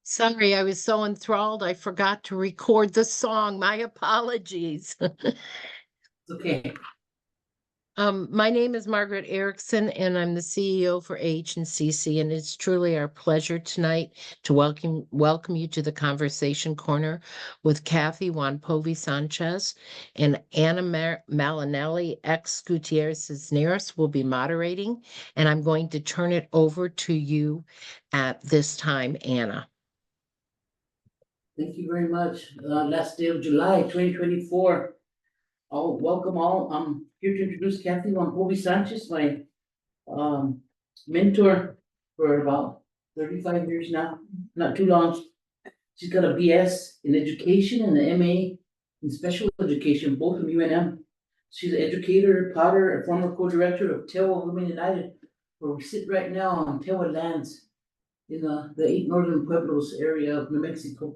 Sorry, I was so enthralled, I forgot to record the song. My apologies. Okay. My name is Margaret Erickson, and I'm the CEO for AHCC, and it's truly our pleasure tonight to welcome you to the Conversation Corner with Kathy Juan Povi Sanchez and Anna Malinalli, ex Gutiérrez Sisneros, will be moderating, and I'm going to turn it over to you at this time, Anna. Thank you very much. Last day of July, 2024. I'll welcome all. I'm here to introduce Kathy Juan Povi Sanchez, my mentor for about 35 years now, not too long. She's got a BS in education and an MA in special education, both from UNM. She's an educator, potter, a former co-director of Tewa Women United, where we sit right now on Tewa lands in the 8 northern pueblos area of New Mexico.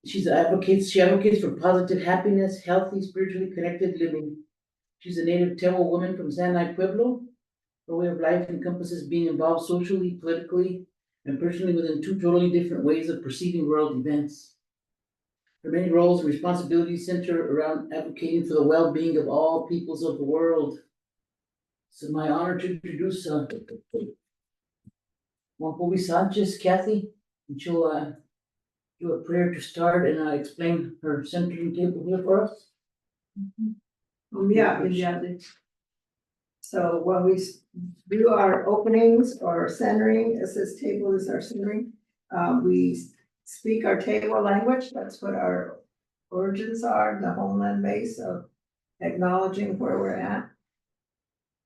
She advocates for positive happiness, healthy, spiritually connected living. She's a native Tewa woman from San Luis Pueblo. Her way of life encompasses being involved socially, politically, and personally within 2 totally different ways of perceiving world events. Her many roles and responsibilities center around advocating for the well-being of all peoples of the world. It's my honor to introduce Juan Povi Sanchez, Kathy, and she'll do a prayer to start and explain her centering table here for us. Yeah. So when we do our openings or centering, as this table is our centering, we speak our table language. That's what our origins are, the homeland base of acknowledging where we're at.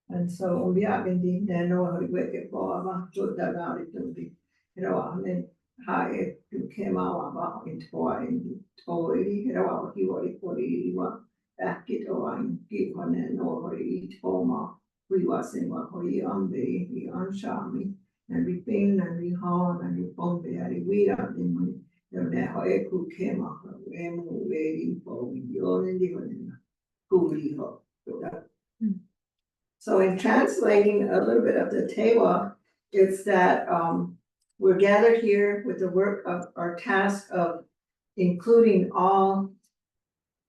And so we are indeed Hai tu ke mawa ba in toa in toiri hera hi wari kori wa akit o an ki hone no hori toma we was in wa hori ambe hi anshami and we pin and we hon and we pombe ari we are in money no ne hoe ku ke ma we mu we po we yo in di hone ku ri ho. So in translating a little bit of the Tewa, it's that we're gathered here with the work of our task of including all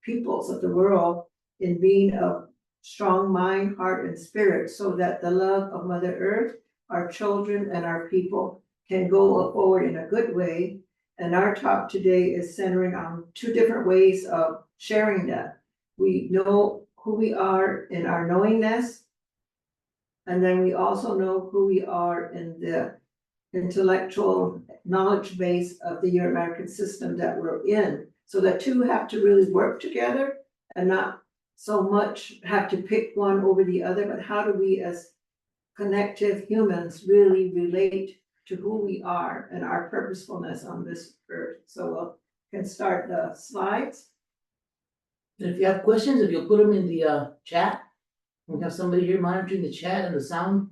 peoples of the world in being of strong mind, heart, and spirit, so that the love of Mother Earth, our children, and our people can go forward in a good way. And our talk today is centering on 2 different ways of sharing that. We know who we are in our knowingness, and then we also know who we are in the intellectual knowledge base of the Euro-American system that we're in. So the 2 have to really work together and not so much have to pick one over the other, but how do we as connective humans really relate to who we are and our purposefulness on this earth. So we can start the slides. And if you have questions, if you'll put them in the chat, we have somebody here monitoring the chat and the sound.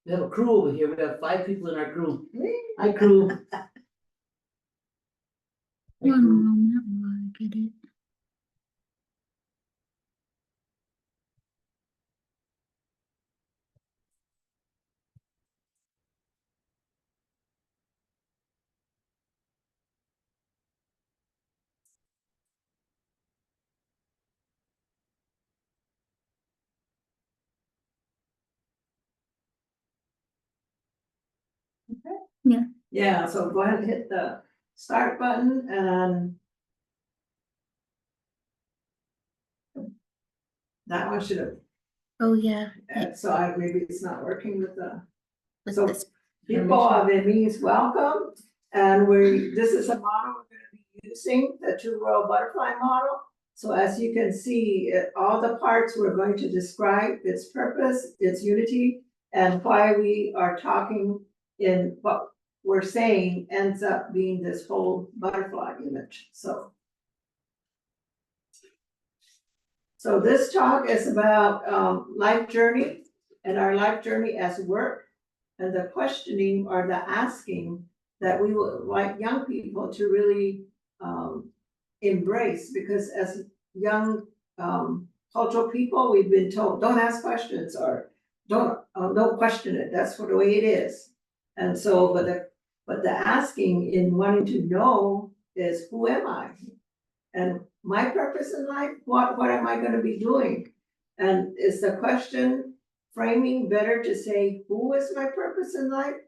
We have a crew over here. We have 5 people in our crew. Hi, crew. One moment while I get it. Okay. Yeah, so go ahead and hit the start button and that one should have. Oh yeah. So maybe it's not working with the. With So this people of it means welcome, and this is a model we're going to be using, the 2-world butterfly model. So as you can see, all the parts we're going to describe its purpose, its unity, and why we are talking in what we're saying ends up being this whole butterfly image. So this talk is about life journey and our life journey as work, and the questioning or the asking that we would like young people to really embrace, because as young cultural people, we've been told don't ask questions or don't question it. That's the way it is. And so, but But the asking in wanting to know is, who am I? And my purpose in life, what am I gonna be doing? And is the question framing better to say, who is my purpose in life?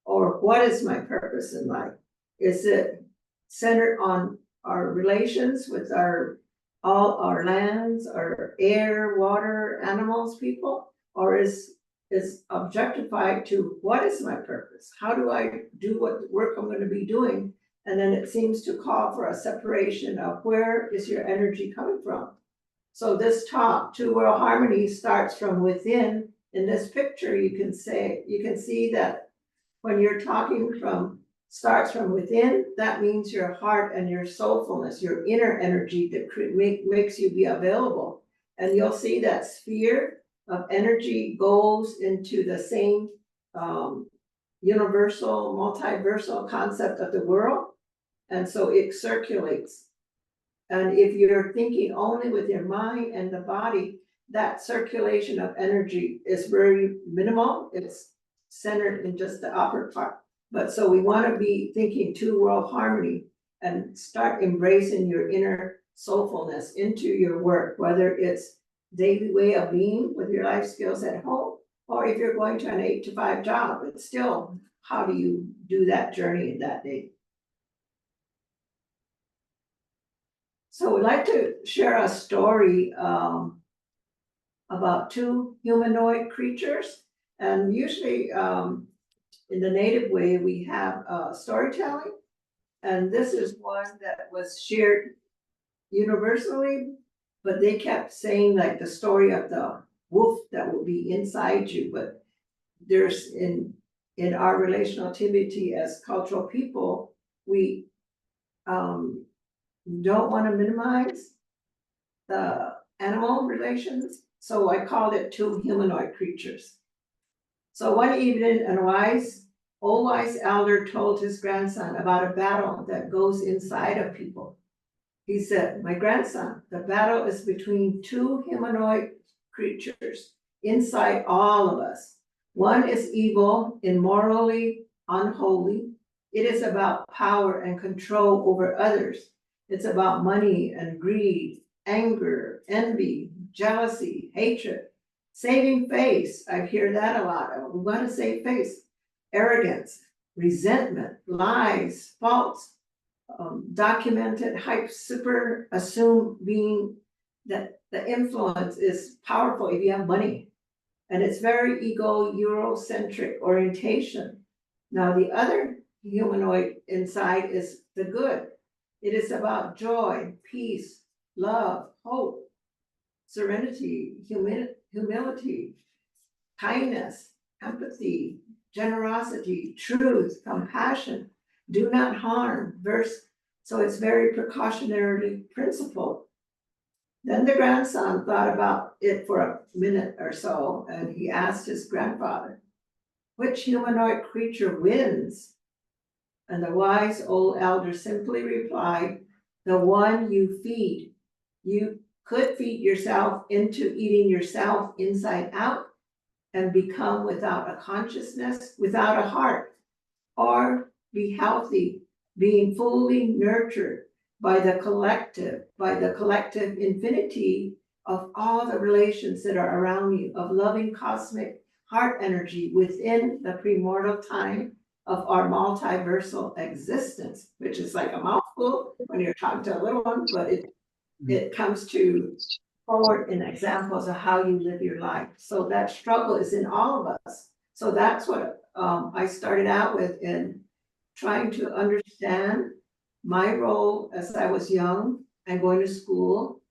Or what is my purpose in life? Is it centered on our relations with all our lands, our air, water, animals, people? Or is objectified to what is my purpose? How do I do what work I'm gonna be doing? And then it seems to call for a separation of where is your energy coming from? So this talk, Two World Harmony, starts from within. In this picture, you can see that when you're talking starts from within, that means your heart and your soulfulness, your inner energy that makes you be available. And you'll see that sphere of energy goes into the same universal, multiversal concept of the world. And so it circulates. And if you're thinking only with your mind and the body, that circulation of energy is very minimal. It's centered in just the upper part. But so we want to be thinking two world harmony and start embracing your inner soulfulness into your work, whether it's daily way of being with your life skills at home, or if you're going to an 8 to 5 job, it's still, how do you do that journey in that day? So we'd like to share a story about two humanoid creatures. And usually in the native way, we have storytelling. And this is one that was shared universally, but they kept saying like the story of the wolf that will be inside you. But there's in our relational activity as cultural people, we don't want to minimize the animal relations. So I called it two humanoid creatures. So one evening, old wise elder told his grandson about a battle that goes inside of people. He said, "My grandson, the battle is between two humanoid creatures inside all of us. One is evil, immorally unholy. It is about power and control over others. It's about money and greed, anger, envy, jealousy, hatred, saving face." I hear that a lot. We want to save face. Arrogance, resentment, lies, faults, documented, hype, super assume being that the influence is powerful if you have money. And it's very ego, Eurocentric orientation. Now the other humanoid inside is the good. It is about joy, peace, love, hope, serenity, humility, kindness, empathy, generosity, truth, compassion, do not harm, so it's very precautionarily principled. Then the grandson thought about it for a minute or so, and he asked his grandfather, "Which humanoid creature wins?" And the wise old elder simply replied, "The one you feed. You could feed yourself into eating yourself inside out and become without a consciousness, without a heart, or be healthy, being fully nurtured by the collective infinity of all the relations that are around you, of loving cosmic heart energy within the premortal time of our multiversal existence," which is like a mouthful when you're talking to a little one, but it comes to forward in examples of how you live your life. So that struggle is in all of us. So that's what I started out with in trying to understand my role as I was young and going to school.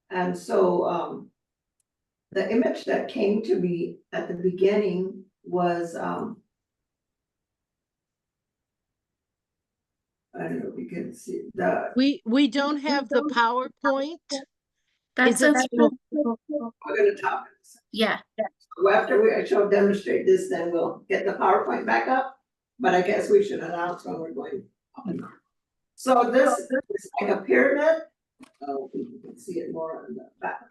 And so the image that came to me at the beginning was, I don't know if you can see We don't have the PowerPoint. That's Is it- okay. we're gonna talk. Yeah. Well, after I demonstrate this, then we'll get the PowerPoint back up, but I guess we should announce when we're going up and down. So this is like a pyramid. Oh, you can see it more on the back.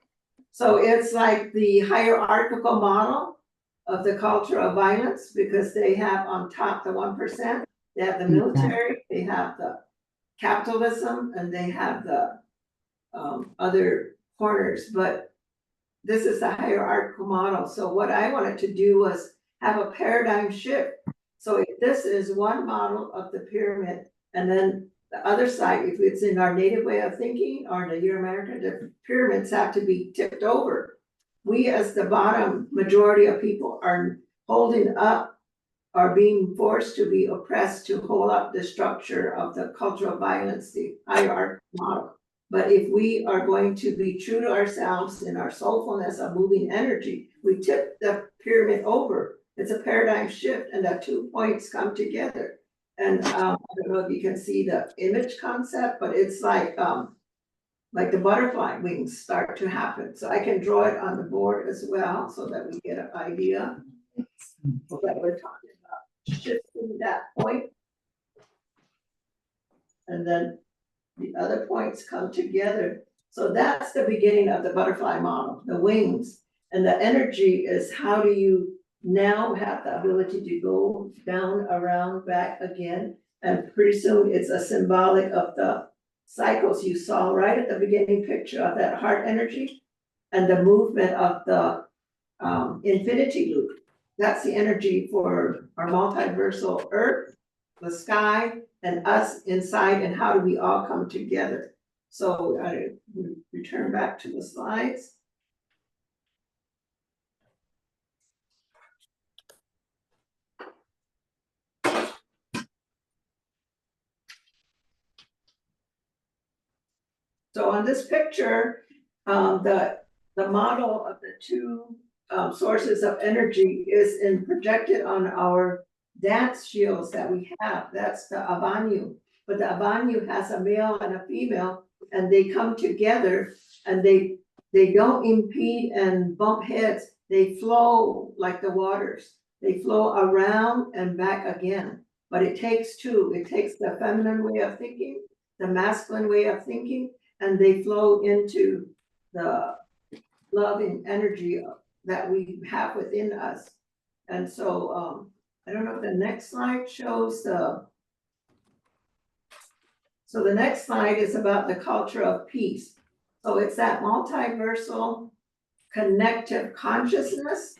So it's like the hierarchical model of the culture of violence, because they have on top the 1%, They have the military, they have the capitalism, and they have the other corners, but this is the hierarchical model. So what I wanted to do was have a paradigm shift. So if this is one model of the pyramid, and then the other side, if it's in our native way of thinking or the Euro-American, the pyramids have to be tipped over. We as the bottom majority of people are holding up, are being forced to be oppressed to hold up the structure of the cultural violence, the hierarchical model. But if we are going to be true to ourselves in our soulfulness of moving energy, we tip the pyramid over. It's a paradigm shift, and the 2 points come together. And I don't know if you can see the image concept, but it's like the butterfly wings start to happen. So I can draw it on the board as well, so that we get an idea of what we're talking about. Shifting that point, and then the other points come together. So that's the beginning of the butterfly model, the wings. And the energy is, how do you now have the ability to go down, around, back again? And pretty soon it's a symbolic of the cycles you saw right at the beginning picture of that heart energy and the movement of the infinity loop. That's the energy for our multiversal earth, the sky, and us inside, and how do we all come together? So I return back to the slides. So on this picture, the model of the two sources of energy is projected on our dance shields that we have. That's the Avanu. But the Avanu has a male and a female, and they come together, and they don't impede and bump heads. They flow like the waters. They flow around and back again. But it takes two. It takes the feminine way of thinking, the masculine way of thinking, and they flow into the loving energy that we have within us. And so I don't know if the next slide shows so the next slide is about the culture of peace. So it's that multiversal connective consciousness.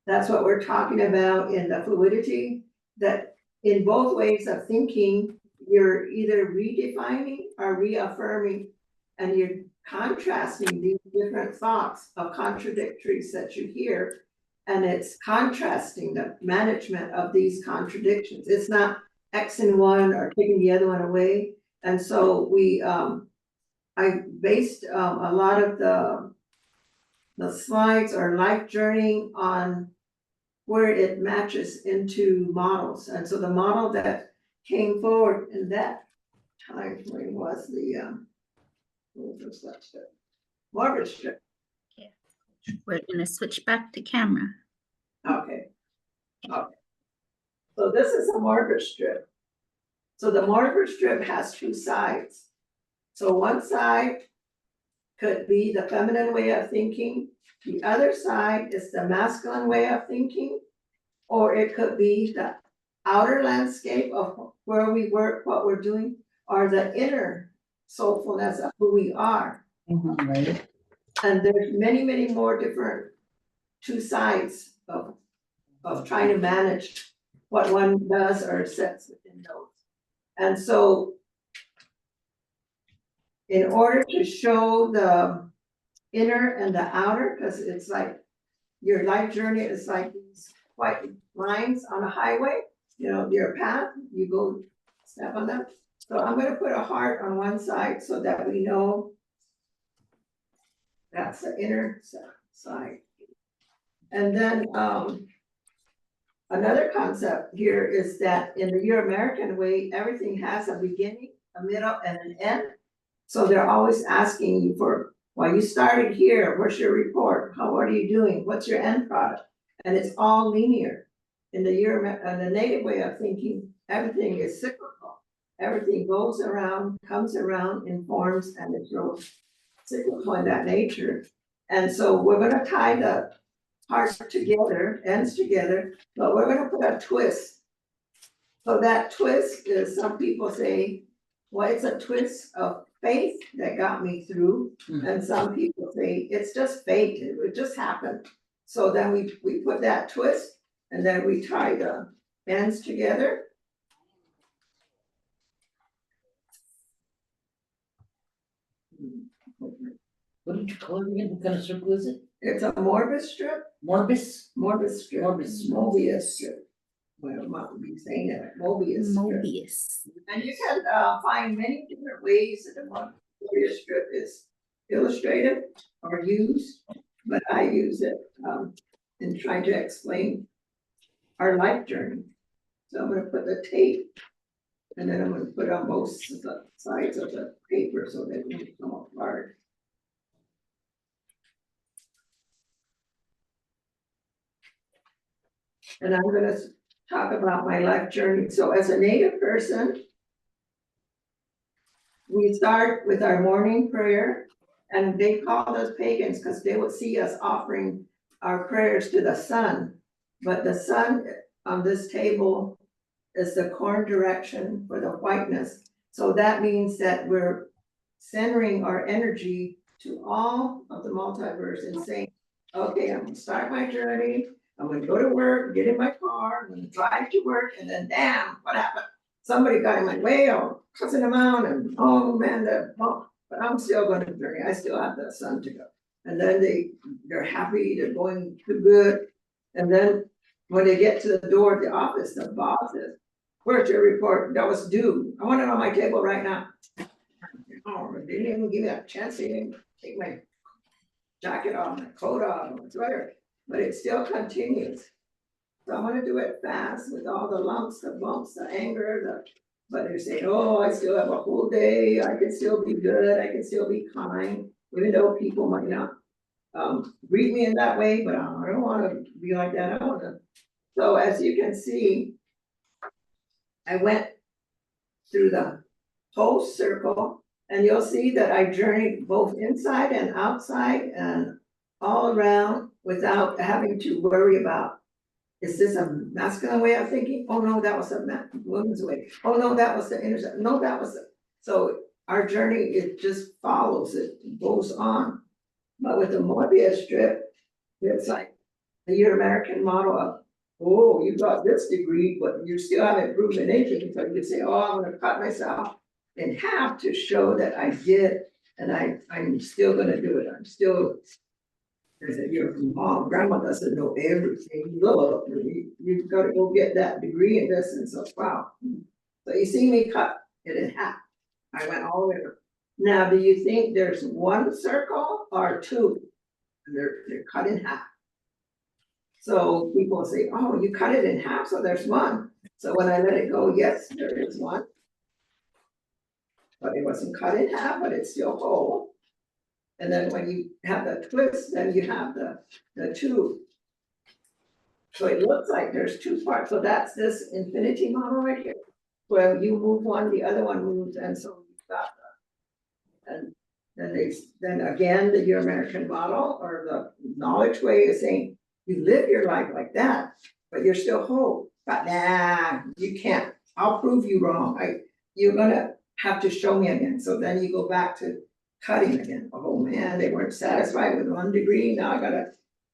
That's what we're talking about in the fluidity, that in both ways of thinking, you're either redefining or reaffirming, and you're contrasting these different thoughts of contradictories that you hear, and it's contrasting the management of these contradictions. It's not X in one or taking the other one away. And so I based a lot of the slides or life journeying on where it matches into models. And so the model that came forward in that time frame was the Mortgage strip. We're gonna switch back to camera. Okay. Okay. So this is a mortgage strip. So the mortgage strip has two sides. So one side could be the feminine way of thinking. The other side is the masculine way of thinking. Or it could be the outer landscape of where we work, what we're doing, or the inner soulfulness of who we are. Right. And there's many, many more different two sides of trying to manage what one does or sets within those. And so in order to show the inner and the outer, because it's like your life journey is like these white lines on a highway, your path, you go step on them. So I'm going to put a heart on one side so that we know that's the inner side. And then another concept here is that in the Euro-American way, everything has a beginning, a middle, and an end. So they're always asking you for, well, you started here, what's your report? What are you doing? What's your end product? And it's all linear. In the native way of thinking, everything is cyclical. Everything goes around, comes around, informs, and it's real cyclical in that nature. And so we're going to tie the parts together, ends together, but we're going to put a twist So that twist is, some people say, well, it's a twist of faith that got me through. And some people say, it's just fate, it just happened. So then we put that twist and then we tie the ends together. What did you call it again? What kind of circle is it? It's a Morbus strip, Morbus? Morbus strip, Morbus. Mobius strip. Well, I might be saying it, Mobius strip. Mobius. And you can find many different ways that the Mobius strip is illustrated or used, but I use it in trying to explain our life journey. So I'm gonna put the tape and then I'm gonna put on both sides of the paper so that it won't come apart. And I'm gonna talk about my life journey. So as a Native person, we start with our morning prayer, and they called us pagans because they would see us offering our prayers to the sun. But the sun on this table is the corn direction for the whiteness. So that means that we're centering our energy to all of the multiverse and saying, okay, I'm gonna start my journey. I'm gonna go to work, get in my car, I'm gonna drive to work, and then damn, what happened? Somebody got in my way, or cussing them out, and oh man, but I'm still gonna journey, I still have the sun to go. And then they're happy, they're going too good. And then when they get to the door of the office, the boss says, where's your report? That was due. I want it on my table right now. Oh, they didn't even give me a chance to even take my jacket off, my coat off, my sweater. But it still continues. So I want to do it fast with all the lumps, the bumps, the anger, but they're saying, oh, I still have a whole day, I can still be good, I can still be kind, even though people might not greet me in that way, but I don't want to be like that. I want to. So as you can see, I went through the whole circle, and you'll see that I journeyed both inside and outside and all around without having to worry about, is this a masculine way of thinking? Oh no, that was a woman's way. Oh no, that was the intersection. No, that was the. So our journey, it just follows, it goes on. But with the Mobius strip, it's like the American model of, oh, you got this degree, but you still haven't proven anything. So you say, oh, I'm gonna cut myself in half to show that I did, and I'm still gonna do it. I'm still. I said, your mom, grandma doesn't know everything. Look, you've got to go get that degree in this, and so wow. So you see me cut it in half. I went all the way around. Now, do you think there's one circle or two? And they're cut in half. So people say, oh, you cut it in half, so there's one. So when I let it go, yes, there is one. But it wasn't cut in half, but it's still whole. And then when you have the twist, then you have the two. So it looks like there's two parts. So that's this infinity model right here. Where you move one, the other one moves, and so you've got and then again, the American model or the knowledge way is saying, you live your life like that, but you're still whole. But nah, you can't. I'll prove you wrong. You're gonna have to show me again. So then you go back to cutting again. Oh man, they weren't satisfied with 1 degree. Now I gotta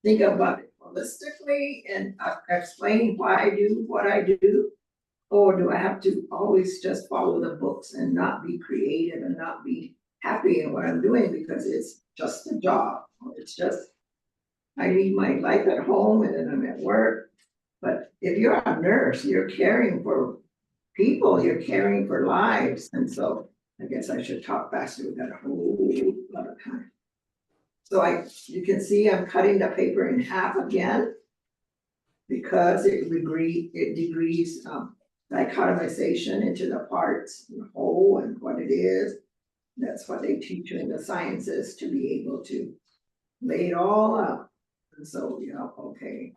think about it holistically and explain why I do what I do. Or do I have to always just follow the books and not be creative and not be happy in what I'm doing because it's just a job? It's just, I need my life at home and then I'm at work. But if you're a nurse, you're caring for people, you're caring for lives. And so I guess I should talk faster. We've got a whole lot of time. So you can see I'm cutting the paper in half again because it degrees dichotomization into the parts, the whole and what it is. That's what they teach you in the sciences, to be able to lay it all out. And so, yeah, okay,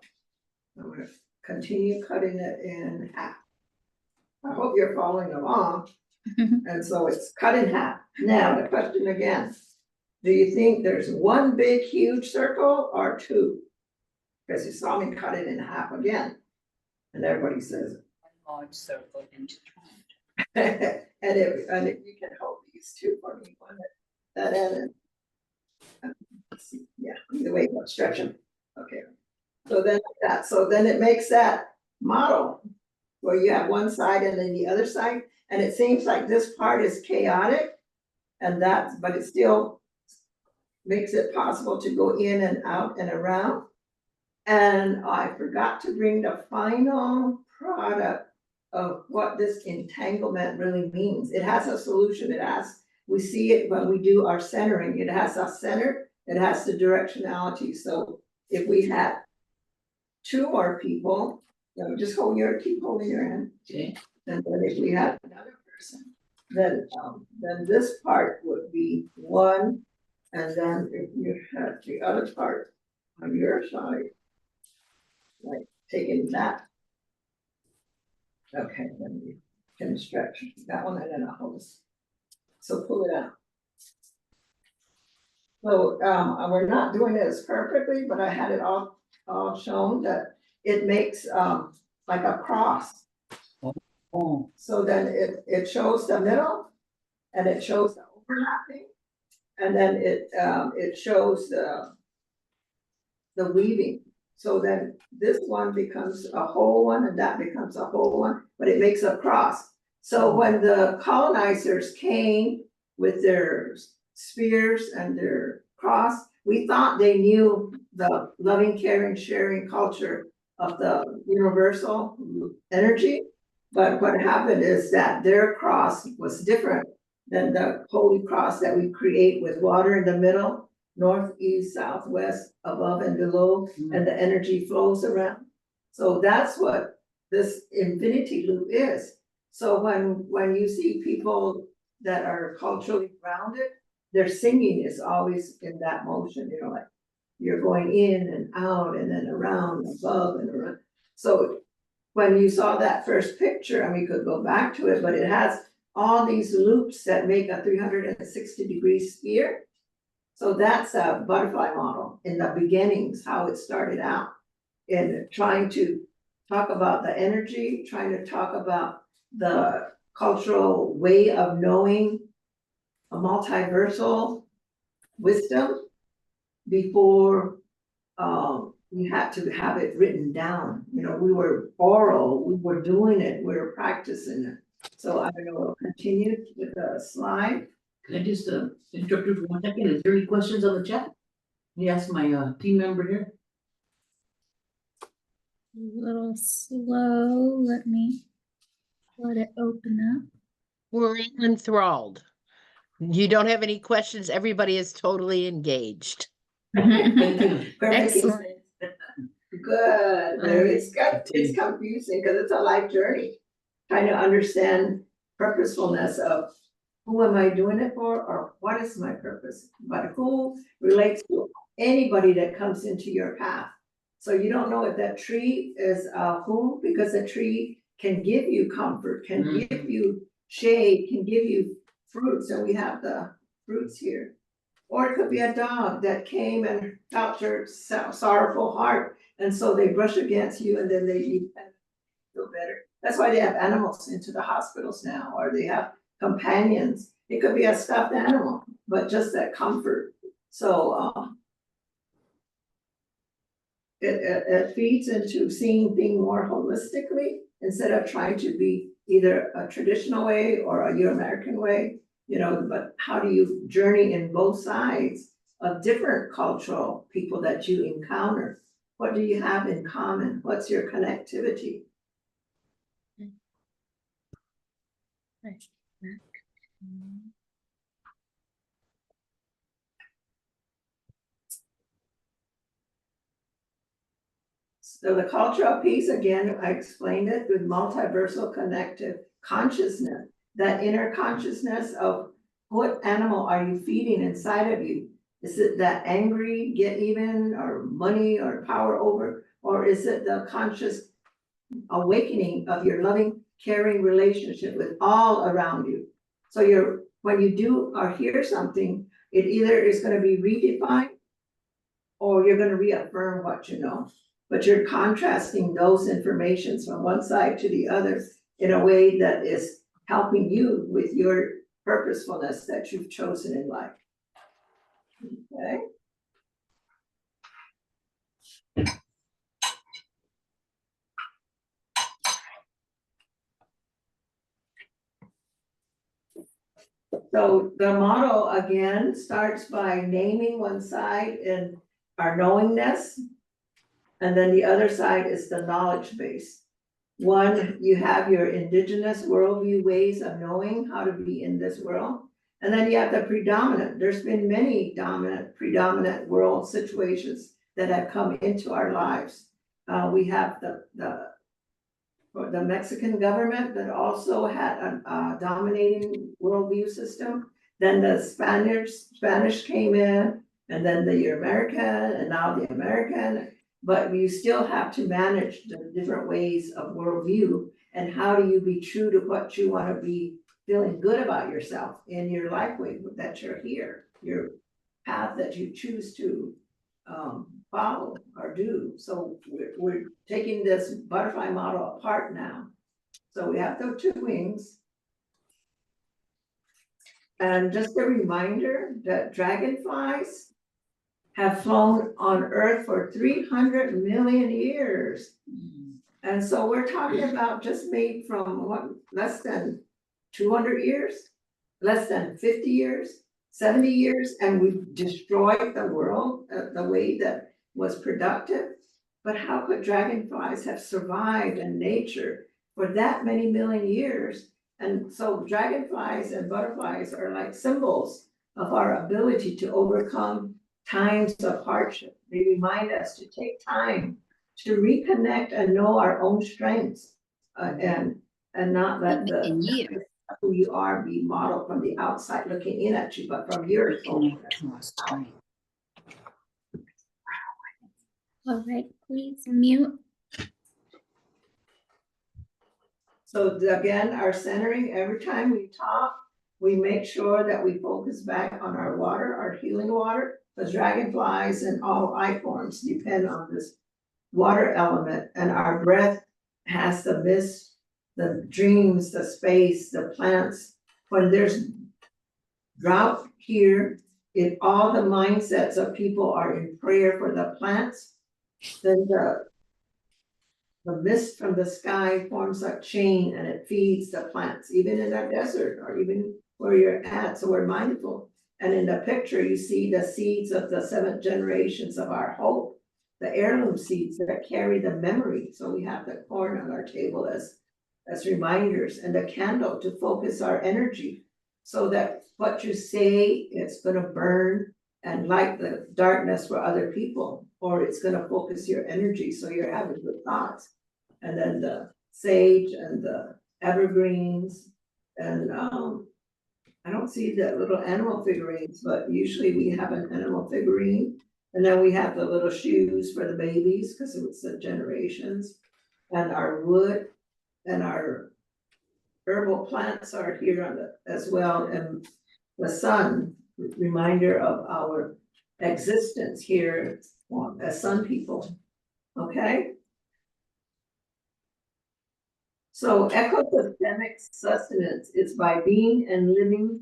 I'm gonna continue cutting it in half. I hope you're following along. And so it's cut in half. Now the question again, do you think there's one big huge circle or two? Because you saw me cut it in half again. And everybody says, large circle intertwined. And if you can hold these two for me, one at that end. Let's see, yeah, either way, but stretch them, okay. So then it makes that model where you have one side and then the other side, and it seems like this part is chaotic. But it still makes it possible to go in and out and around. And I forgot to bring the final product of what this entanglement really means. It has a solution. We see it when we do our centering. It has a center, it has the directionality. So if we had two more people, just keep holding your hand. Okay. And then if we had another person, then this part would be one. And then if you had the other part on your side, like taking that. Okay, then we can stretch that one and then I'll hold this. So pull it out. So we're not doing this perfectly, but I had it all shown that it makes like a cross. Oh, So then it shows the middle and it shows the overlapping. And then it shows the weaving. So then this one becomes a whole one and that becomes a whole one, but it makes a cross. So when the colonizers came with their spears and their cross, we thought they knew the loving, caring, sharing culture of the universal energy. But what happened is that their cross was different than the holy cross that we create with water in the middle, north, east, south, west, above and below, and the energy flows around. So that's what this infinity loop is. So when you see people that are culturally grounded, their singing is always in that motion, like you're going in and out and then around, above and around. So when you saw that first picture, and we could go back to it, but it has all these loops that make a 360-degree sphere. So that's a butterfly model in the beginnings, how it started out, in trying to talk about the energy, trying to talk about the cultural way of knowing a multiversal wisdom before we had to have it written down. We were oral, we were doing it, we were practicing it. So I'm gonna continue with the slide. can I just interrupt you for 1 second? Is there any questions on the chat? Let me ask my team member here. A little slow, let it open up. We're enthralled. You don't have any questions. Everybody is totally engaged. Thank you. Excellent. Good, it's confusing because it's a life journey. Trying to understand purposefulness of who am I doing it for, or what is my purpose? But who relates to anybody that comes into your path. So you don't know if that tree is who, because a tree can give you comfort, can give you shade, can give you fruits, and we have the fruits here. Or it could be a dog that came and felt your sorrowful heart, and so they brush against you and then you feel better. That's why they have animals into the hospitals now, or they have companions. It could be a stuffed animal, but just that comfort. So it feeds into seeing things more holistically instead of trying to be either a traditional way or a Euro-American way, but how do you journey in both sides of different cultural people that you encounter? What do you have in common? What's your connectivity? So the cultural piece, again, I explained it with multiversal connective consciousness, that inner consciousness of what animal are you feeding inside of you? Is it that angry, get even, or money, or power over? Or is it the conscious awakening of your loving, caring relationship with all around you? So when you do or hear something, it either is going to be redefined or you're going to reaffirm what you know. But you're contrasting those informations from one side to the other in a way that is helping you with your purposefulness that you've chosen in life. Okay? So the model again starts by naming one side in our knowingness. And then the other side is the knowledge base. One, you have your indigenous worldview ways of knowing how to be in this world. And then you have the predominant. There's been many predominant world situations that have come into our lives. We have the Mexican government that also had a dominating worldview system. Then the Spanish came in, and then the American, and now the American. But you still have to manage the different ways of worldview, and how do you be true to what you want to be feeling good about yourself in your life way that you're here, your path that you choose to follow or do. So we're taking this butterfly model apart now. So we have those two wings. And just a reminder that dragonflies have flown on Earth for 300 million years. And so we're talking about just made from what, less than 200 years, less than 50 years, 70 years, and we've destroyed the world the way that was productive. But how could dragonflies have survived in nature for that many million years? And so dragonflies and butterflies are like symbols of our ability to overcome times of hardship. They remind us to take time to reconnect and know our own strengths, and not let who you are be modeled from the outside looking in at you, but from your own. All right, please mute. So again, our centering, every time we talk, we make sure that we focus back on our water, our healing water, because dragonflies and all life forms depend on this water element, and our breath has the mist, the dreams, the space, the plants. When there's drought here, if all the mindsets of people are in prayer for the plants, then the mist from the sky forms a chain and it feeds the plants, even in a desert or even where you're at. So we're mindful. And in the picture, you see the seeds of the 7 generations of our hope, the heirloom seeds that carry the memory. So we have the corn on our table as reminders, and the candle to focus our energy so that what you say, it's going to burn and light the darkness for other people, or it's going to focus your energy so you're having good thoughts. And then the sage and the evergreens, and I don't see the little animal figurines, but usually we have an animal figurine. And then we have the little shoes for the babies because it was the generations, and our wood and our herbal plants are here on the, as well, and the sun, reminder of our existence here as sun people. Okay. So ecosystemic sustenance is by being and living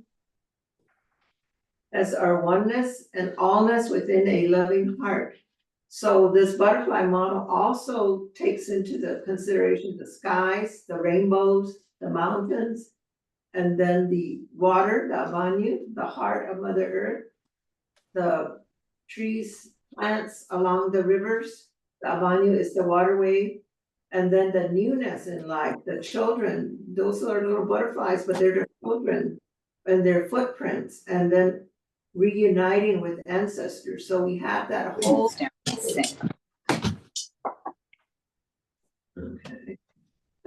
as our oneness and allness within a loving heart. So this butterfly model also takes into the consideration the skies, the rainbows, the mountains, and then the water, the Avanu, the heart of Mother Earth, the trees, plants along the rivers. The Avanu is the waterway, and then the newness in life, the children, those are little butterflies, but they're their children and their footprints, and then reuniting with ancestors. So we have that whole. Okay.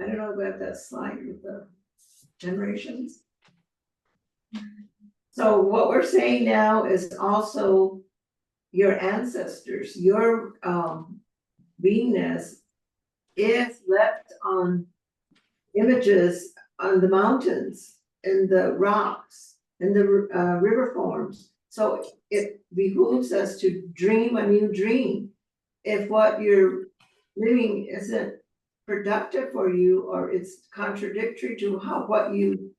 I don't know about that slide with the generations. So what we're saying now is also your ancestors, your beingness is left on images on the mountains, in the rocks, in the river forms. So it behooves us to dream a new dream. If what you're living isn't productive for you or it's contradictory to what you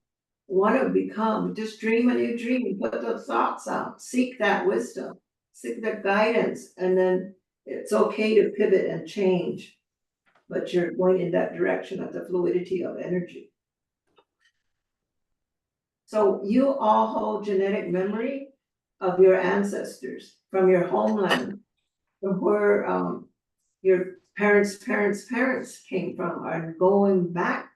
want to become, just dream a new dream, put those thoughts out, seek that wisdom, seek the guidance, and then it's okay to pivot and change. But you're going in that direction of the fluidity of energy. So you all hold genetic memory of your ancestors from your homeland, from where your parents came from, are going back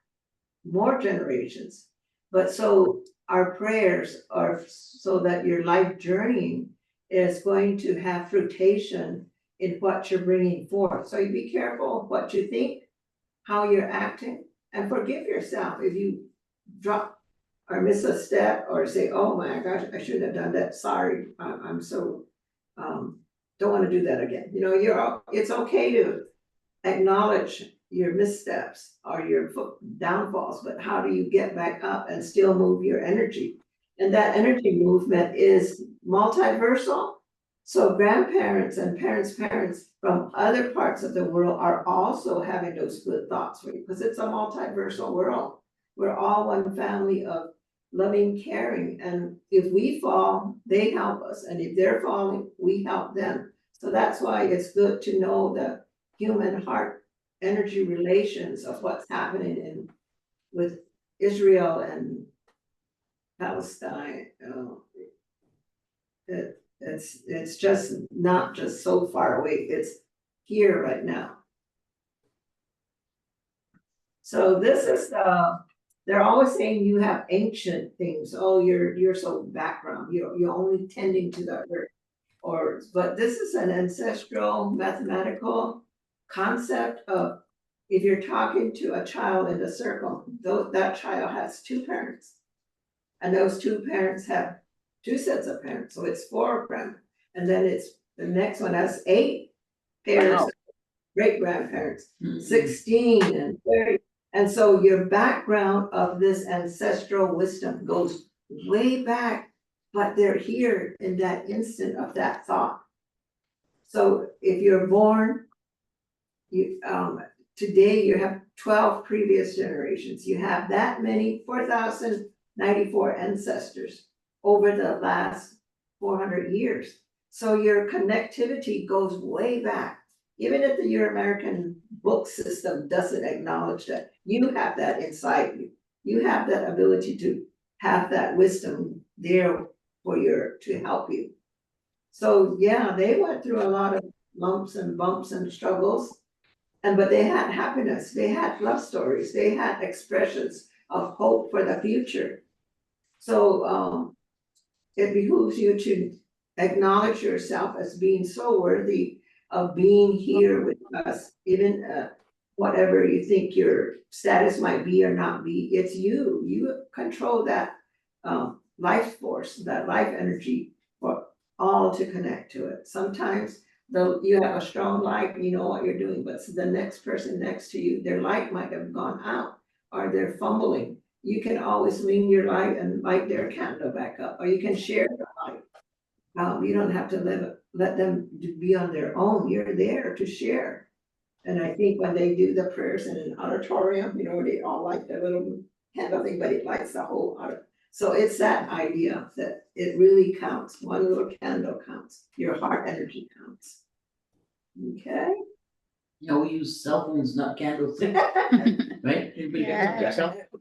more generations. But so our prayers are so that your life journey is going to have fruition in what you're bringing forth. So you be careful what you think, how you're acting, and forgive yourself if you drop or miss a step or say, oh my gosh, I shouldn't have done that. Sorry, I'm so, don't want to do that again. You know, it's okay to acknowledge your missteps or your downfalls, but how do you get back up and still move your energy? And that energy movement is multiversal. So grandparents and parents from other parts of the world are also having those good thoughts for you, because it's a multiversal world. We're all one family of loving, caring, and if we fall, they help us, and if they're falling, we help them. So that's why it's good to know the human heart energy relations of what's happening with Israel and Palestine. It's just not just so far away, it's here right now. So this is they're always saying you have ancient things. Oh, you're so background, you're only tending to the earth. But this is an ancestral mathematical concept of, if you're talking to a child in a circle, that child has two parents. And those two parents have two sets of parents, so it's 4 of them. And then it's the next one has 8 pairs of great grandparents, 16 and 30. And so your background of this ancestral wisdom goes way back, but they're here in that instant of that thought. So if you're born, you today you have 12 previous generations. You have that many 4,094 ancestors over the last 400 years. So your connectivity goes way back. Even if the Euro-American book system doesn't acknowledge that, you have that inside you. You have that ability to have that wisdom there to help you. So yeah, they went through a lot of lumps and bumps and struggles, but they had happiness, they had love stories, they had expressions of hope for the future. So it behooves you to acknowledge yourself as being so worthy of being here with us, even whatever you think your status might be or not be. It's you control that life force, that life energy for all to connect to it. Sometimes you have a strong light, you know what you're doing, but the next person next to you, their light might have gone out or they're fumbling. You can always lean your light and light their candle back up, or you can share the light. You don't have to let them be on their own. You're there to share. And I think when they do the prayers in an auditorium, you know, they all light their little candle thing, but it lights the whole auditorium. So it's that idea that it really counts. One little candle counts. Your heart energy counts. Okay. You know, we use cell phones, not candles, right? Anybody got their cell phone?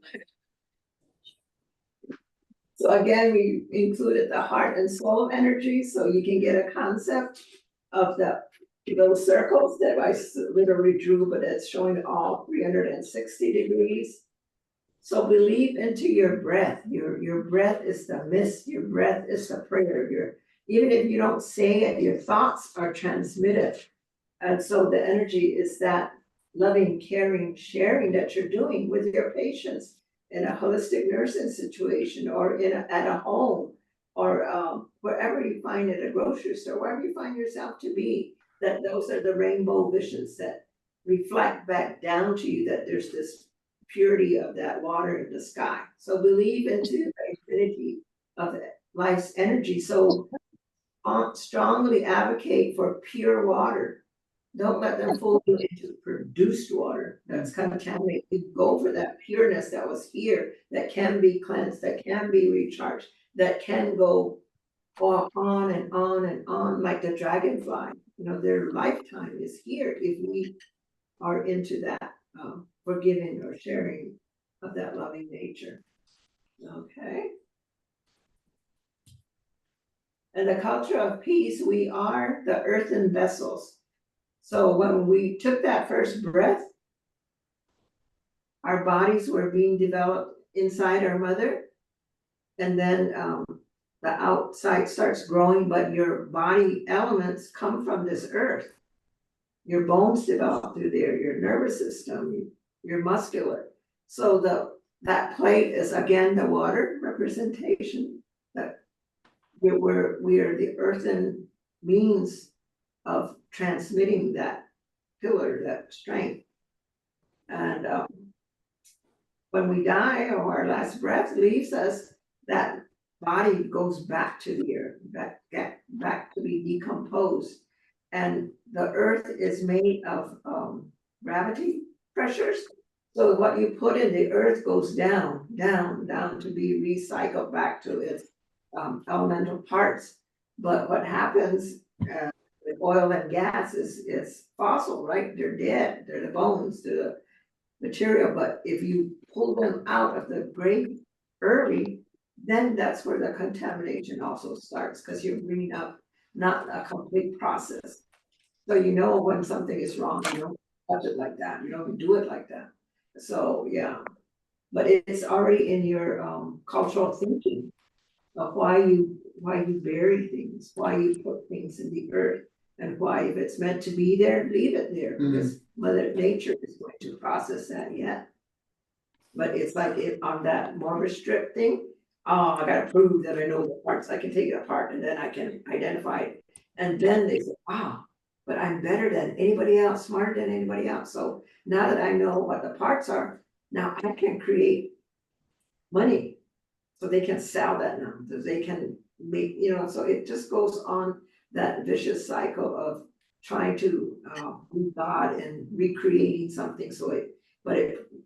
So again, we included the heart and soul energy, so you can get a concept of those circles that I literally drew, but it's showing all 360 degrees. So believe into your breath. Your breath is the mist. Your breath is the prayer. Even if you don't say it, your thoughts are transmitted. And so the energy is that loving, caring, sharing that you're doing with your patients in a holistic nursing situation, or at a home, or wherever you find it, a grocery store, wherever you find yourself to be, that those are the rainbow visions that reflect back down to you, that there's this purity of that water in the sky. So believe into the infinity of life's energy. So strongly advocate for pure water. Don't let them fool you into produced water that's contaminated. You go for that pureness that was here, that can be cleansed, that can be recharged, that can go on and on and on, like the dragonfly. You know, their lifetime is here if we are into that forgiving or sharing of that loving nature. Okay. And the culture of peace, we are the earthen vessels. So when we took that first breath, our bodies were being developed inside our mother. And then the outside starts growing, but your body elements come from this earth. Your bones develop through there, your nervous system, your muscular. So that plate is again the water representation, that we are the earthen means of transmitting that pillar, that strength. And when we die or our last breath leaves us, that body goes back to the earth, back to be decomposed. And the earth is made of gravity pressures. So what you put in the earth goes down, down, down to be recycled back to its elemental parts. But what happens with oil and gas is fossil, right? They're dead, they're the bones, they're the material. But if you pull them out of the grave early, then that's where the contamination also starts, because you're bringing up not a complete process. So you know when something is wrong, you don't touch it like that, you don't do it like that. So yeah, but it's already in your cultural thinking of why you bury things, why you put things in the earth, and why, if it's meant to be there, leave it there, because Mother Nature is going to process that yet. But it's like on that more restrict thing, oh, I gotta prove that I know the parts, I can take it apart and then I can identify it. And then they say, wow, but I'm better than anybody else, smarter than anybody else. So now that I know what the parts are, now I can create money. So they can sell that now, so they can make, you know, so it just goes on that vicious cycle of trying to be God and recreating something. So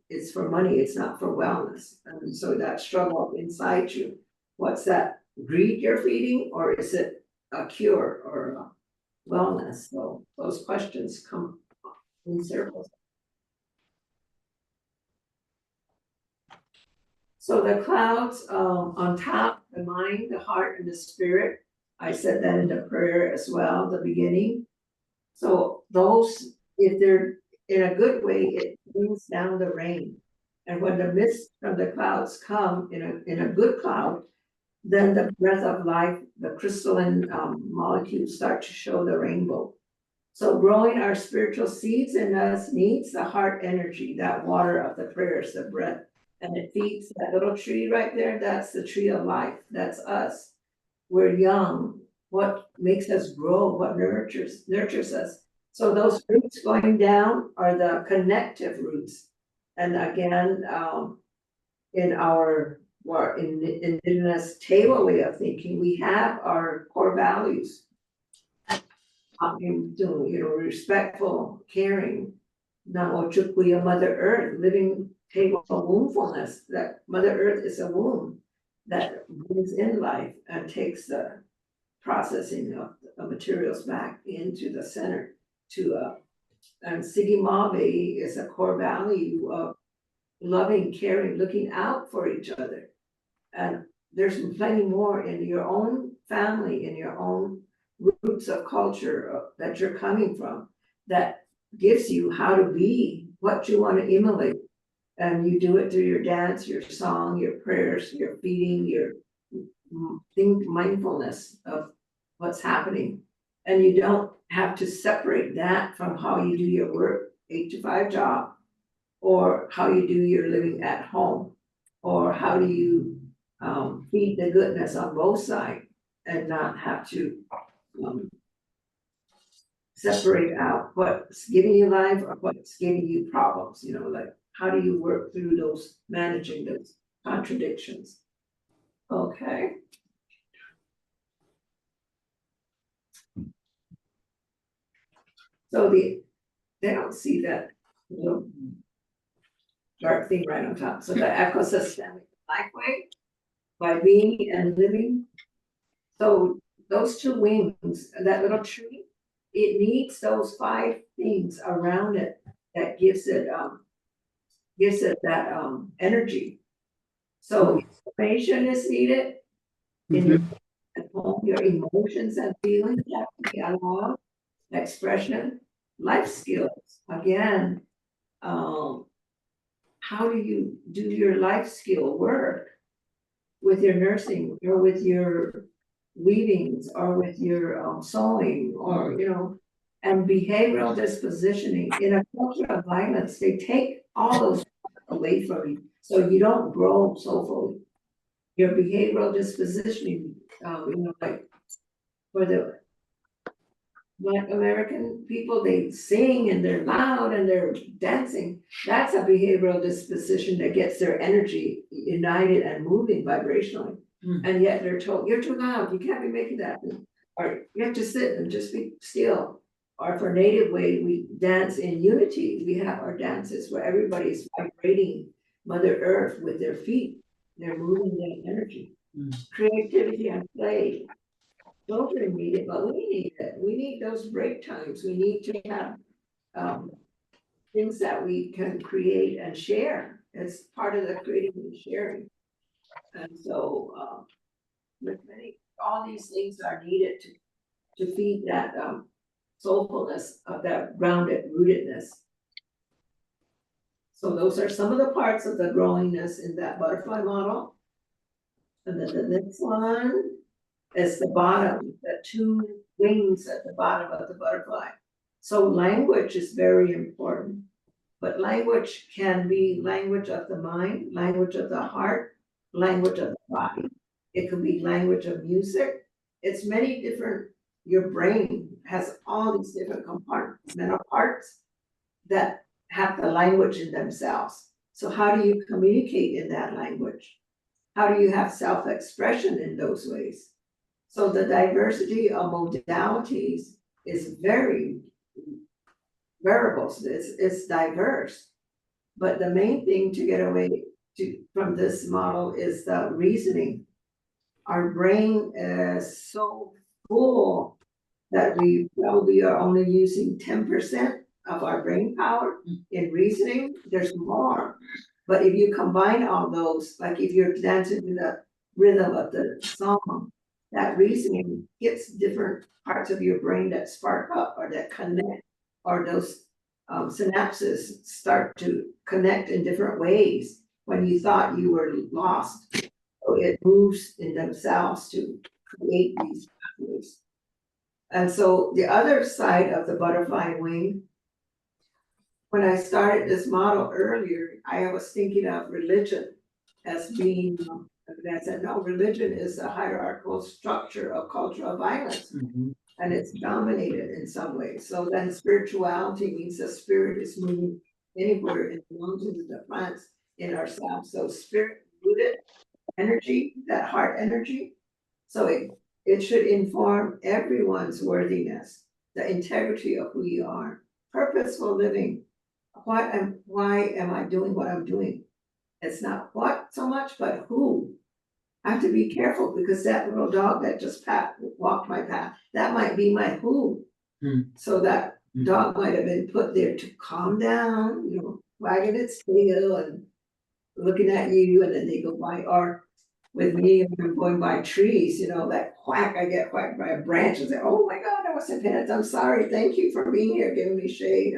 it's for money, it's not for wellness. And so that struggle inside you, what's that greed you're feeding, or is it a cure or a wellness? So those questions come in circles. So the clouds on top, the mind, the heart, and the spirit. I said that in the prayer as well, the beginning. So those, if they're in a good way, it brings down the rain. And when the mist from the clouds come in a good cloud, then the breath of life, the crystalline molecules start to show the rainbow. So growing our spiritual seeds in us needs the heart energy, that water of the prayers, the breath. And it feeds that little tree right there. That's the tree of life. That's us. We're young. What makes us grow? What nurtures us? So those roots going down are the connective roots. And again, in our indigenous Tewa way of thinking, we have our core values. Respectful, caring, Namochukuya, Mother Earth, living table wombfulness, that Mother Earth is a womb that brings in life and takes the processing of the materials back into the center and Sigimave is a core value of loving, caring, looking out for each other. And there's plenty more in your own family, in your own roots of culture that you're coming from, that gives you how to be what you want to emulate. And you do it through your dance, your song, your prayers, your feeding, your mindfulness of what's happening. And you don't have to separate that from how you do your work, 8 to 5 job, or how you do your living at home, or how do you feed the goodness on both sides and not have to separate out what's giving you life or what's giving you problems, like how do you work through those, managing those contradictions? Okay. So they don't see that little dark thing right on top. So the ecosystemic lifeway, by being and living. So those two wings, that little tree, it needs those 5 things around it that gives it that energy. So information is needed in your at home, your emotions and feelings have to be allowed, expression, life skills, again, how do you do your life skill work with your nursing or with your weavings or with your sewing or, you know, and behavioral dispositioning. In a culture of violence, they take all those away from you, so you don't grow soulfully. Your behavioral dispositioning, you know, like for the Black American people, they sing and they're loud and they're dancing. That's a behavioral disposition that gets their energy united and moving vibrationally. And yet they're told, you're too loud, you can't be making that. Or you have to sit and just be still. Or for Native way, we dance in unity. We have our dances where everybody's vibrating Mother Earth with their feet. They're moving their energy. Creativity and play. Children need it, but we need it. We need those break times. We need to have things that we can create and share. It's part of the creating and sharing. And so with many, all these things are needed to feed that soulfulness of that grounded rootedness. So those are some of the parts of the growingness in that butterfly model. And then the next one is the bottom, the 2 wings at the bottom of the butterfly. So language is very important, but language can be language of the mind, language of the heart, language of the body. It could be language of music. It's many different, your brain has all these different compartmental parts that have the language in themselves. So how do you communicate in that language? How do you have self-expression in those ways? So the diversity of modalities is very variables, it's diverse. But the main thing to get away from this model is the reasoning. Our brain is so full that we probably are only using 10% of our brain power in reasoning. There's more. But if you combine all those, like if you're dancing to the rhythm of the song, that reasoning gets different parts of your brain that spark up or that connect, or those synapses start to connect in different ways when you thought you were lost. So it moves in themselves to create these pathways. And so the other side of the butterfly wing, when I started this model earlier, I was thinking of religion as being, and I said, no, religion is a hierarchical structure of cultural violence, and it's dominated in some ways. So then spirituality means the spirit is moving anywhere in the mountains and the plants in ourselves. So spirit rooted energy, that heart energy. So it should inform everyone's worthiness, the integrity of who you are, purposeful living. Why am I doing what I'm doing? It's not what so much, but who. I have to be careful because that little dog that just walked my path, that might be my who. So that dog might have been put there to calm down, you know, wagging its tail and looking at you, and then they go by. Or with me, when I'm going by trees, you know, that whack, I get whacked by a branch and say, oh my God, I wasn't paying attention. I'm sorry, thank you for being here, giving me shade,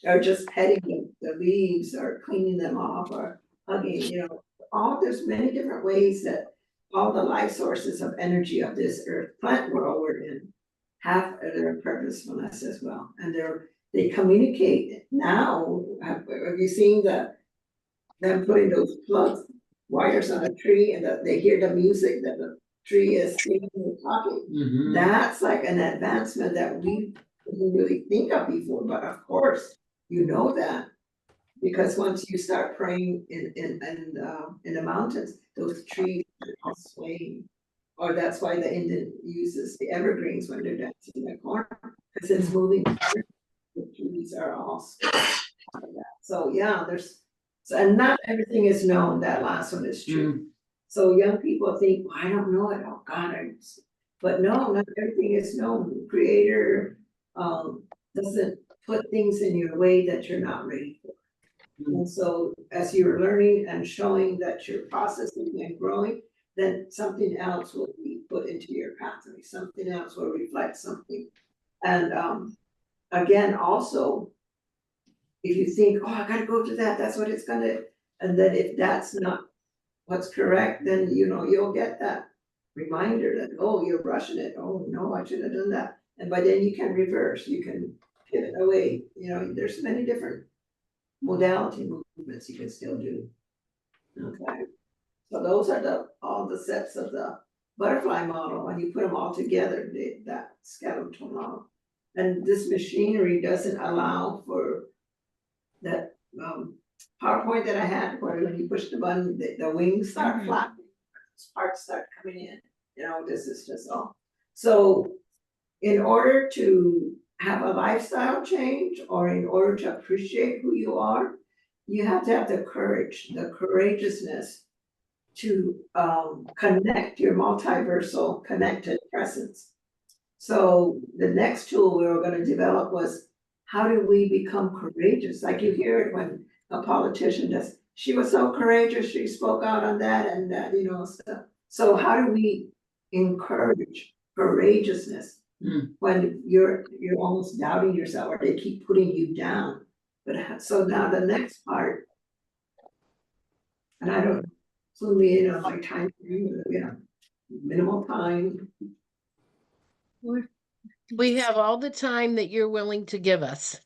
or just petting the leaves or cleaning them off or hugging, you know, there's many different ways that all the life sources of energy of this earth plant world we're in have their purposefulness as well. And they communicate now. Have you seen them putting those plugs, wires on a tree, and that they hear the music that the tree is singing and talking? That's like an advancement that we didn't really think of before, but of course, you know that. Because once you start praying in the mountains, those trees are swaying. Or that's why the Indian uses the evergreens when they're dancing in the corner, because it's moving with the trees are all. So, yeah, and not everything is known, that last one is true. So young people think, well, I don't know it, oh God, but no, not everything is known. The Creator, doesn't put things in your way that you're not ready for. And so as you're learning and showing that you're processing and growing, then something else will be put into your pathway, something else will reflect something. And again, also, if you think, oh, I gotta go to that, that's what it's gonna, and then if that's not what's correct, then you'll get that reminder that, oh, you're rushing it, oh no, I shouldn't have done that. And by then you can reverse, you can pivot away, there's many different modality movements you can still do. Okay, so those are all the sets of the butterfly model. When you put them all together, that skeletal model. And this machinery doesn't allow for that PowerPoint that I had, where when you push the button, the wings start flapping, sparks start coming in. This is just all. So in order to have a lifestyle change, or in order to appreciate who you are, you have to have the courage, the courageousness to connect your multiversal connected presence. So the next tool we were going to develop was, how do we become courageous? Like you hear it when a politician does, she was so courageous, she spoke out on that and that, stuff. So how do we encourage courageousness when you're almost doubting yourself, or they keep putting you down? But so now the next part, and I don't, so my time, minimal time. We have all the time that you're willing to give us.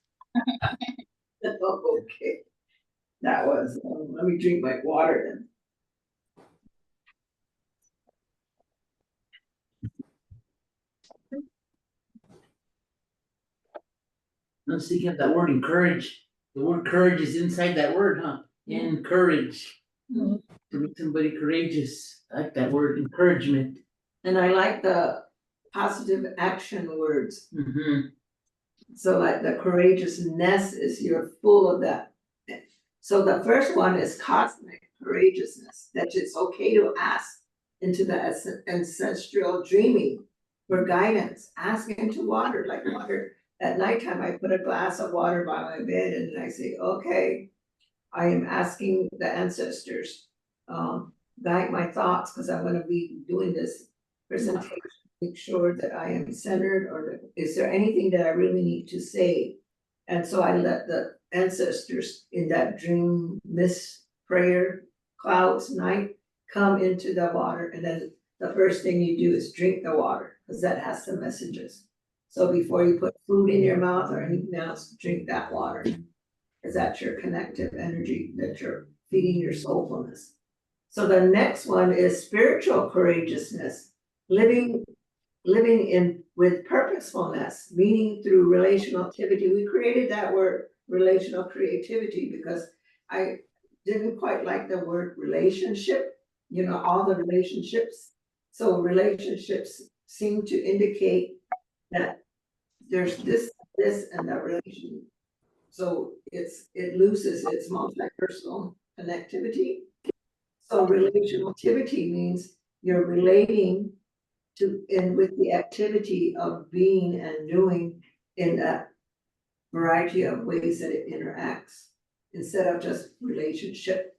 Okay, that was, let me drink my water then. I'm thinking of that word encourage. The word courage is inside that word, huh? Encourage. To make somebody courageous. I like that word, encouragement. And I like the positive action words. So like the courageousness is, you're full of that. So the first one is cosmic courageousness, that it's okay to ask into the ancestral dreaming for guidance. Ask into water, like water. At nighttime, I put a glass of water by my bed and I say, okay, I am asking the ancestors, guide my thoughts, because I'm going to be doing this presentation. Make sure that I am centered, or is there anything that I really need to say? And so I let the ancestors in that dream mist prayer clouds night come into the water, and then the first thing you do is drink the water, because that has the messages. So before you put food in your mouth or anything else, drink that water, because that's your connective energy that you're feeding your soulfulness. So the next one is spiritual courageousness, living in with purposefulness, meaning through relational activity. We created that word relational creativity because I didn't quite like the word relationship, all the relationships. So relationships seem to indicate that there's this and that relation. So it loses its multi-personal connectivity. So relational activity means you're relating to, and with the activity of being and doing in a variety of ways that it interacts, instead of just relationship.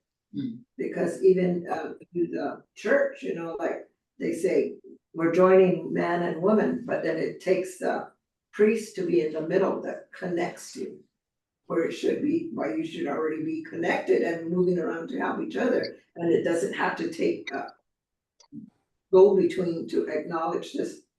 Because even through the church, like they say, we're joining man and woman, but then it takes the priest to be in the middle that connects you, where it should be, why you should already be connected and moving around to help each other. And it doesn't have to take go between to acknowledge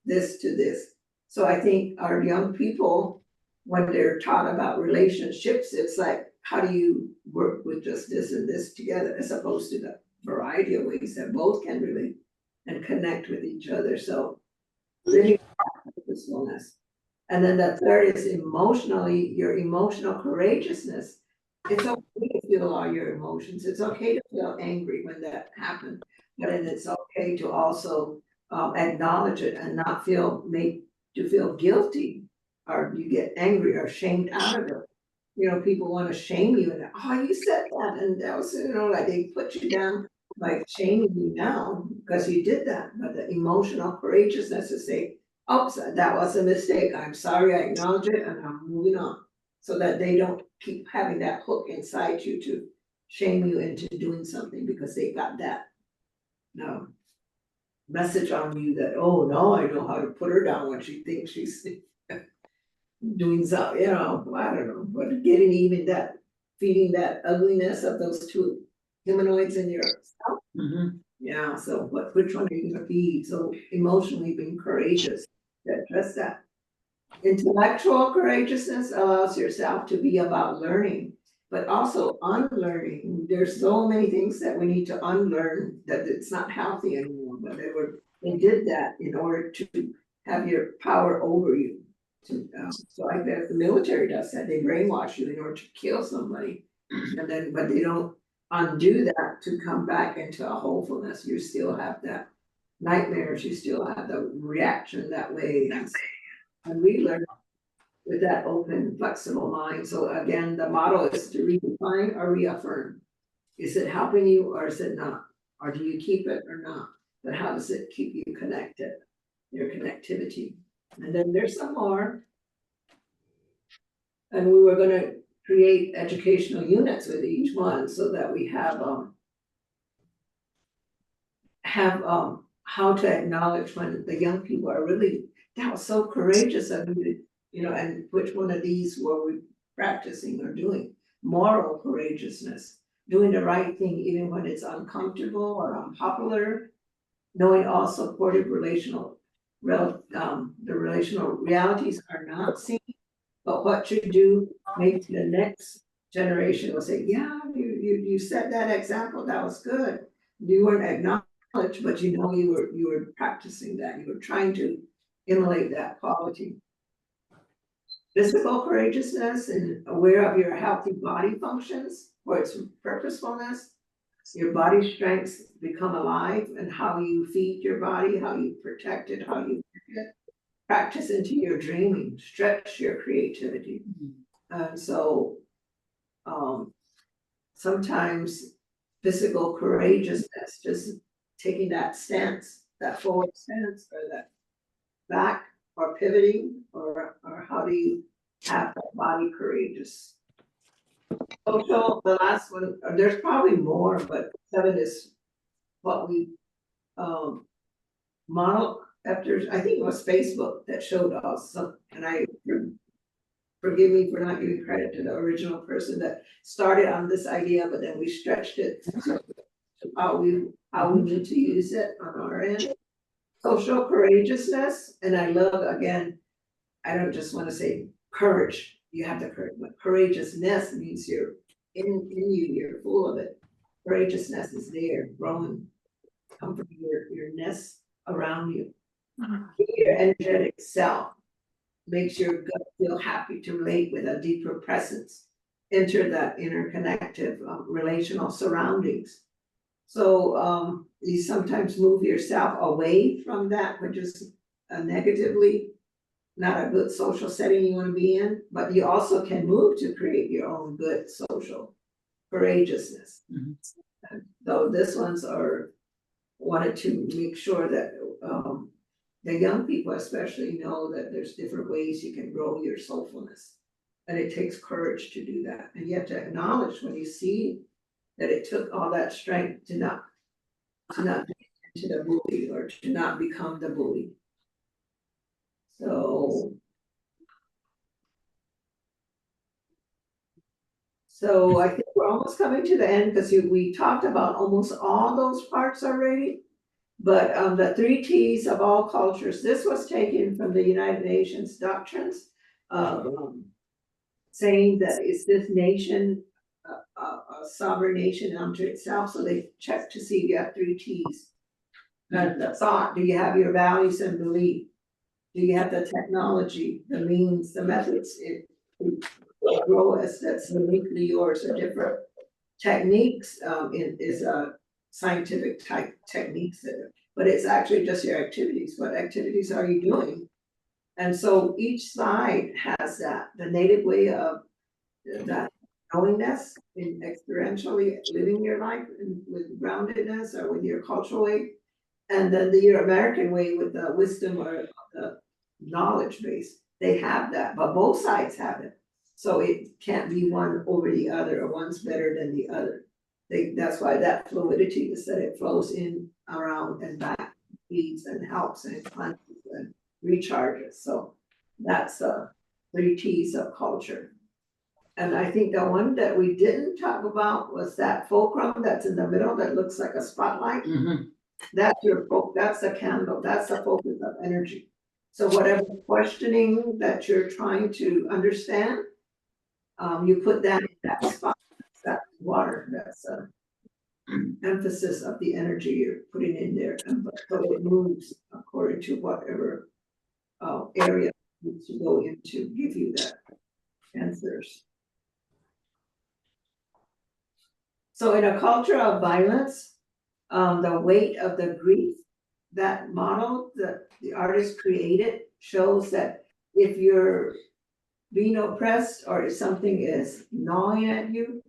this to this. So I think our young people, when they're taught about relationships, it's like, how do you work with just this and this together, as opposed to the variety of ways that both can relate and connect with each other. So living this wellness. And then the third is emotionally, your emotional courageousness. It's okay to feel all your emotions. It's okay to feel angry when that happened, but then it's okay to also acknowledge it and not feel made to feel guilty or you get angry or shamed out of it. You know, people wanna shame you and, oh, you said that, and that was, you know, like they put you down by shaming you now because you did that, but the emotional courageousness to say, oops, that was a mistake, I'm sorry, I acknowledge it, and I'm moving on. So that they don't keep having that hook inside you to shame you into doing something because they got that, no, message on you that, oh, no, I know how to put her down when she thinks she's doing something, you know, I don't know, but getting even that, feeding that ugliness of those two humanoids in yourself. Yeah, so which one are you gonna be? So emotionally being courageous, to address that. Intellectual courageousness allows yourself to be about learning, but also unlearning. There's so many things that we need to unlearn that it's not healthy anymore, but they did that in order to have your power over you. So like that, the military does that, they brainwash you in order to kill somebody. And then, but they don't undo that to come back into a hopefulness, you still have that nightmares, you still have the reaction that way. And we learn with that open, flexible mind, so again, the model is to redefine or reaffirm. Is it helping you or is it not? Or do you keep it or not? But how does it keep you connected? Your connectivity. And then there's some more. And we were gonna create educational units with each one so that we have how to acknowledge when the young people are really, that was so courageous of you, you know, and which one of these were we practicing or doing? Moral courageousness, doing the right thing even when it's uncomfortable or unpopular, knowing all supportive the relational realities are not seen, but what you do, maybe the next generation will say, yeah, you set that example, that was good. You weren't acknowledged, but you know you were practicing that, you were trying to emulate that quality. Physical courageousness and aware of your healthy body functions for its purposefulness. Your body strengths become alive and how you feed your body, how you protect it, how you practice into your dreaming, stretch your creativity. And so sometimes physical courageousness, just taking that stance, that forward stance, or that back, or pivoting, or how do you have that body courageous? Social, the last one, there's probably more, but 7 is what we model after, I think it was Facebook that showed us some, and forgive me for not giving credit to the original person that started on this idea, but then we stretched it to how we need to use it on our end. Social courageousness, and I love, again, I don't just want to say courage, you have the courage, but courageousness means you're in you, you're full of it. Courageousness is there, growing, comforting your nest around you. Your energetic self makes your gut feel happy to relate with a deeper presence. Enter that interconnective relational surroundings. So you sometimes move yourself away from that, which is negatively not a good social setting you want to be in, but you also can move to create your own good social courageousness. So this ones are wanted to make sure that the young people especially know that there's different ways you can grow your soulfulness. And it takes courage to do that. And you have to acknowledge when you see that it took all that strength to not get into the bully or to not become the bully. So I think we're almost coming to the end because we talked about almost all those parts already. But the 3 T's of all cultures, this was taken from the United Nations doctrines, saying that is this nation a sovereign nation unto itself. So they check to see if you have 3 T's. And the thought, do you have your values and belief? Do you have the technology, the means, the methods to grow as that's uniquely yours or different techniques? Is a scientific type techniques, but it's actually just your activities. What activities are you doing And so each side has that, the native way of that knowingness in experientially living your life with groundedness or with your cultural way. And then your American way with the wisdom or the knowledge base, they have that, but both sides have it. So it can't be one over the other, or one's better than the other. That's why that fluidity is that it flows in, around and back, feeds and helps and cleanses and recharges. So that's 3 T's of culture. And I think the one that we didn't talk about was that fulcrum that's in the middle that looks like a spotlight. That's that's the candle, that's the focus of energy. So whatever questioning that you're trying to understand, you put that in that spot, that water, that's a emphasis of the energy you're putting in there. And so it moves according to whatever area needs to go into, give you that answers. So in a culture of violence, the weight of the grief, that model that the artist created shows that if you're being oppressed or if something is gnawing at you,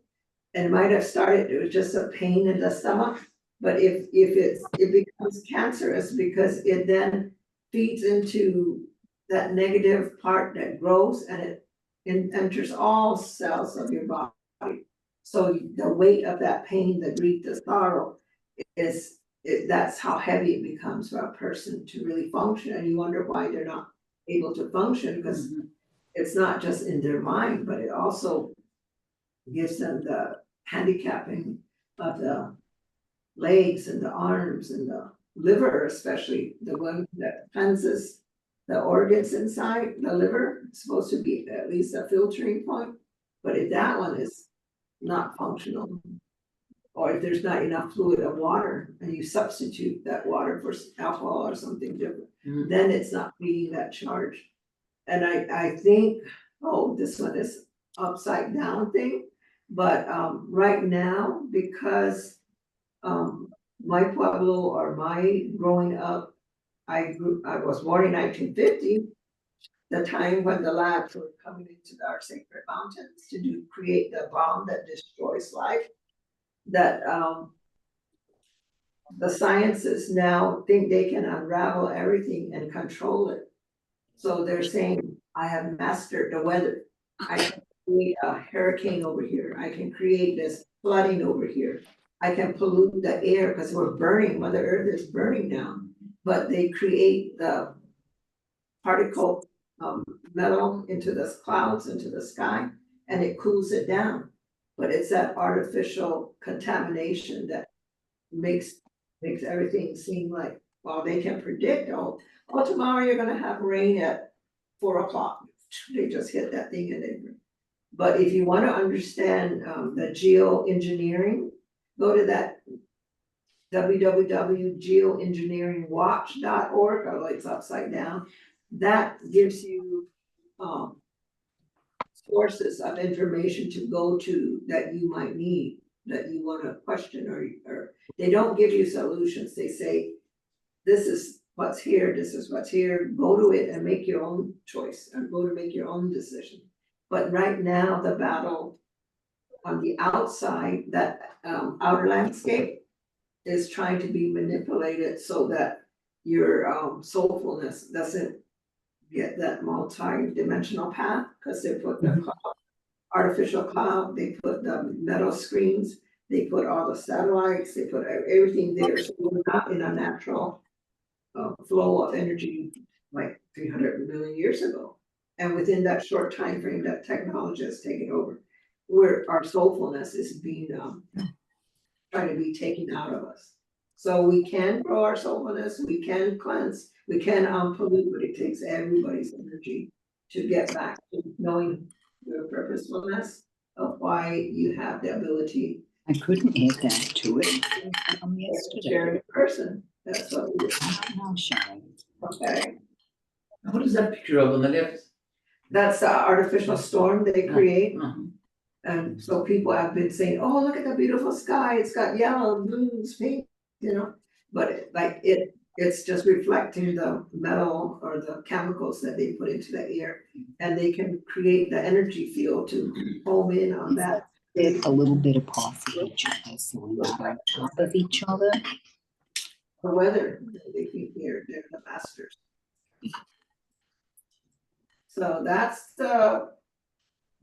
and it might have started, it was just a pain in the stomach, but if it becomes cancerous because it then feeds into that negative part that grows and it enters all cells of your body. So the weight of that pain, the grief, the sorrow that's how heavy it becomes for a person to really function. And you wonder why they're not able to function, because it's not just in their mind, but it also gives them the handicapping of the legs and the arms and the liver, especially the one that cleanses the organs inside the liver. It's supposed to be at least a filtering point, but if that one is not functional, or if there's not enough fluid of water and you substitute that water for alcohol or something different, then it's not feeding that charge. And I think, oh, this one is upside down thing, but right now, because my pueblo or my growing up, I was born in 1950, the time when the labs were coming into our sacred mountains to create the bomb that destroys life, that the sciences now think they can unravel everything and control it. So they're saying, I have mastered the weather. I can create a hurricane over here. I can create this flooding over here. I can pollute the air because we're burning, Mother Earth is burning now. But they create the particle metal into the clouds, into the sky, and it cools it down. But it's that artificial contamination that makes everything seem like, well, they can predict, oh, tomorrow you're gonna have rain at 4 o'clock. They just hit that thing and they. But if you wanna understand the geoengineering, go to that www.geoengineeringwatch.org, although it's upside down. That gives you sources of information to go to that you might need, that you wanna question, or they don't give you solutions. They say, this is what's here, this is what's here, go to it and make your own choice, and go to make your own decision. But right now, the battle on the outside, that outer landscape is trying to be manipulated so that your soulfulness doesn't get that multi-dimensional path, because they put the cloud, artificial cloud, they put the metal screens, they put all the satellites, they put everything there, so we're not in a natural flow of energy like 300 million years ago. And within that short time frame that technology has taken over, where our soulfulness is being trying to be taken out of us. So we can grow our soulfulness, we can cleanse, we can unpollute, but it takes everybody's energy to get back to knowing your purposefulness of why you have the ability. I couldn't add that to it yesterday. Sharing person, that's what we do. Now, Sharon. Okay, What is that picture of on the left? that's the artificial storm they create. Uh-huh. And so people have been saying, oh, look at the beautiful sky, it's got yellow, blues, pink, but It's just reflecting the metal or the chemicals that they put into the air. And they can create the energy field to home in on that. Did a little bit apart from each other, so we're not on top of each other. The weather, they think they're the masters. So that's the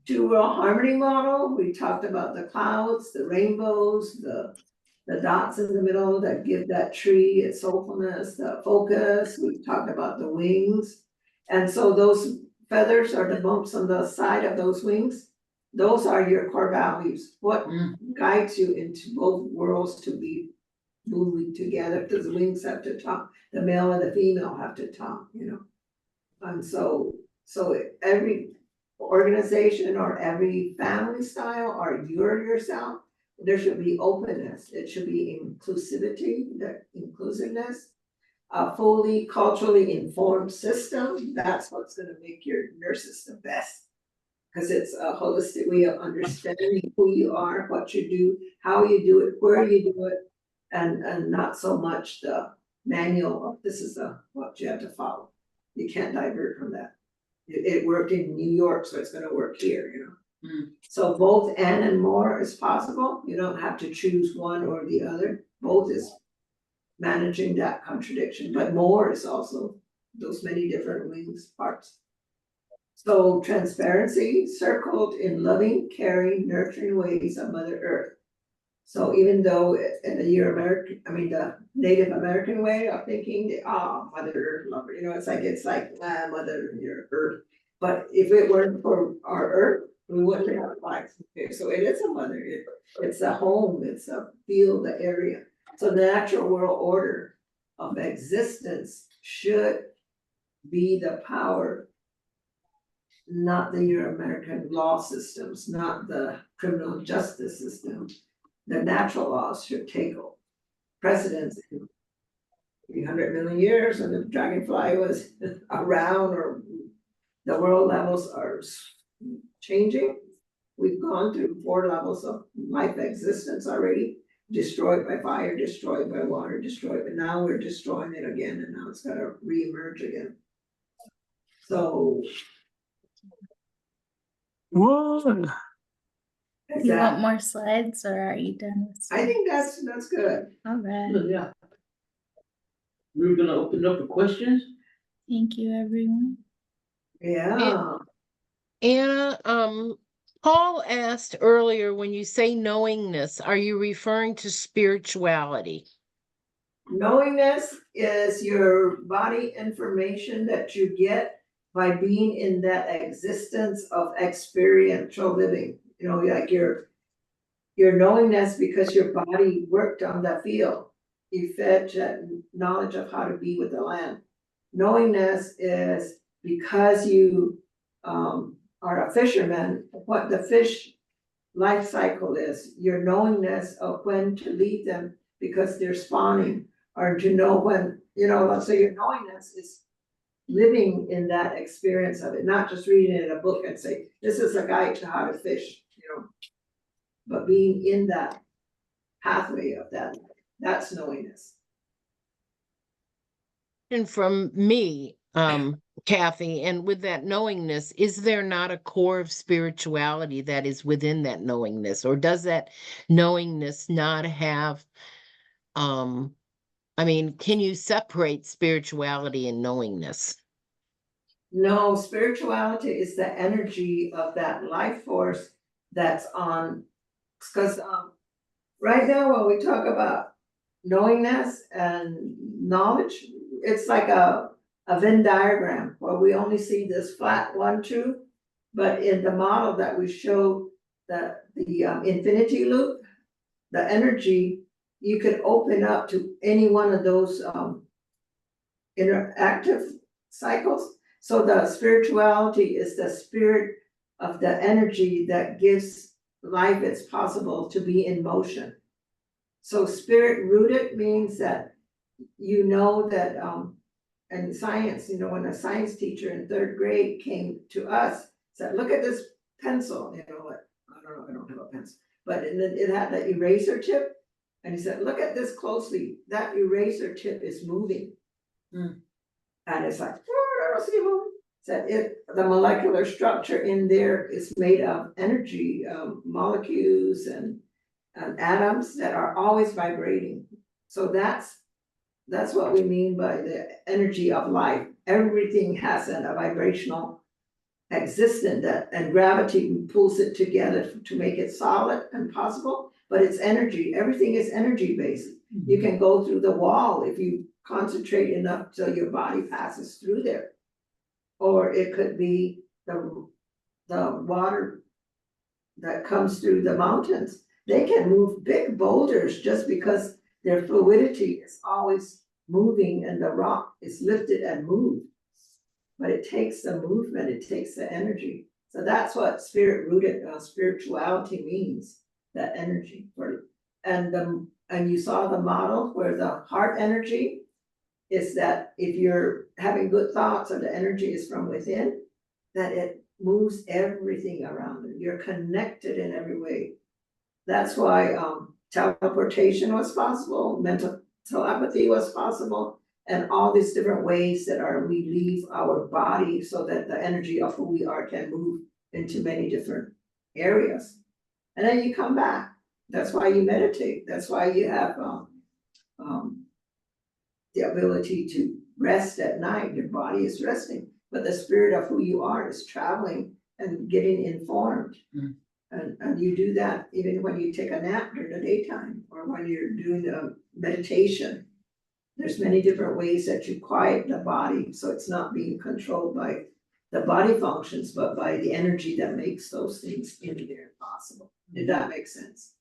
two-world harmony model. We talked about the clouds, the rainbows, the dots in the middle that give that tree its soulfulness, the focus. We talked about the wings. And so those feathers are the bumps on the side of those wings. Those are your core values. What guides you into both worlds to be moving together, because the wings have to talk, the male and the female have to talk, you know. And so every organization or every family style or yourself, there should be openness, it should be inclusivity, the inclusiveness. A fully culturally informed system, that's what's gonna make your nervous system best. Cause it's a holistic way of understanding who you are, what you do, how you do it, where you do it. And not so much the manual of this is what you have to follow. You can't divert from that. It worked in New York, so it's gonna work here, you know? So both and more is possible. You don't have to choose one or the other. Both is managing that contradiction, but more is also those many different wings parts. So transparency circled in loving, caring, nurturing ways of Mother Earth. So even though in the Native American way of thinking, Mother Earth lover, you know, it's like Mother Earth. But if it weren't for our Earth, we wouldn't have life. Okay, so it is a mother, it's a home, it's a field, the area. So the natural world order of existence should be the power, not the Euro-American law systems, not the criminal justice system. The natural laws should take precedence in 300 million years, and the dragonfly was around, or the world levels are changing. We've gone through 4 levels of life existence already, destroyed by fire, destroyed by water, destroyed, but now we're destroying it again, and now it's gotta reemerge again. So. Do you want more slides, or are you done with I slides? think that's good. All right, Yeah. We're gonna open up for questions. thank you, everyone. Yeah. Anna, Paul asked earlier, when you say knowingness, are you referring to spirituality? Knowingness is your body information that you get by being in that existence of experiential living. You know, like your knowingness because your body worked on the field. You fed that knowledge of how to be with the land. Knowingness is because you are a fisherman, what the fish life cycle is, your knowingness of when to leave them because they're spawning, or to know when, you know, so your knowingness is living in that experience of it, not just reading it in a book and say, this is a guide to how to fish, you know, but being in that pathway of that's knowingness. And from me, Kathy, and with that knowingness, is there not a core of spirituality that is within that knowingness? Or does that knowingness not have, can you separate spirituality and knowingness? No, spirituality is the energy of that life force that's on, because right now when we talk about knowingness and knowledge, it's like a Venn diagram where we only see this flat 1, 2, but in the model that we show the infinity loop, the energy, you could open up to any one of those interactive cycles. So the spirituality is the spirit of the energy that gives life its possible to be in motion. So spirit rooted means that you know that and science, you know, when a science teacher in 3rd grade came to us, said, look at this pencil, you know what, I don't have a pencil, but it had the eraser tip. And he said, look at this closely, that eraser tip is moving. Mm. And it's like, I don't see moving. So the molecular structure in there is made of energy, molecules and atoms that are always vibrating. So that's what we mean by the energy of life. Everything has a vibrational existence and gravity pulls it together to make it solid and possible, but it's energy. Everything is energy based. You can go through the wall if you concentrate enough till your body passes through there. Or it could be the water that comes through the mountains. They can move big boulders just because their fluidity is always moving and the rock is lifted and moved. But it takes the movement, it takes the energy. So that's what spirit-rooted spirituality means, that energy. And you saw the model where the heart energy is that if you're having good thoughts or the energy is from within, that it moves everything around you. You're connected in every way. That's why teleportation was possible, mental telepathy was possible, and all these different ways that we leave our body so that the energy of who we are can move into many different areas. And then you come back. That's why you meditate. That's why you have the ability to rest at night. Your body is resting, but the spirit of who you are is traveling and getting informed. Mm. And you do that even when you take a nap during the daytime or when you're doing a meditation. There's many different ways that you quiet the body, so it's not being controlled by the body functions, but by the energy that makes those things in there possible. Did that make sense?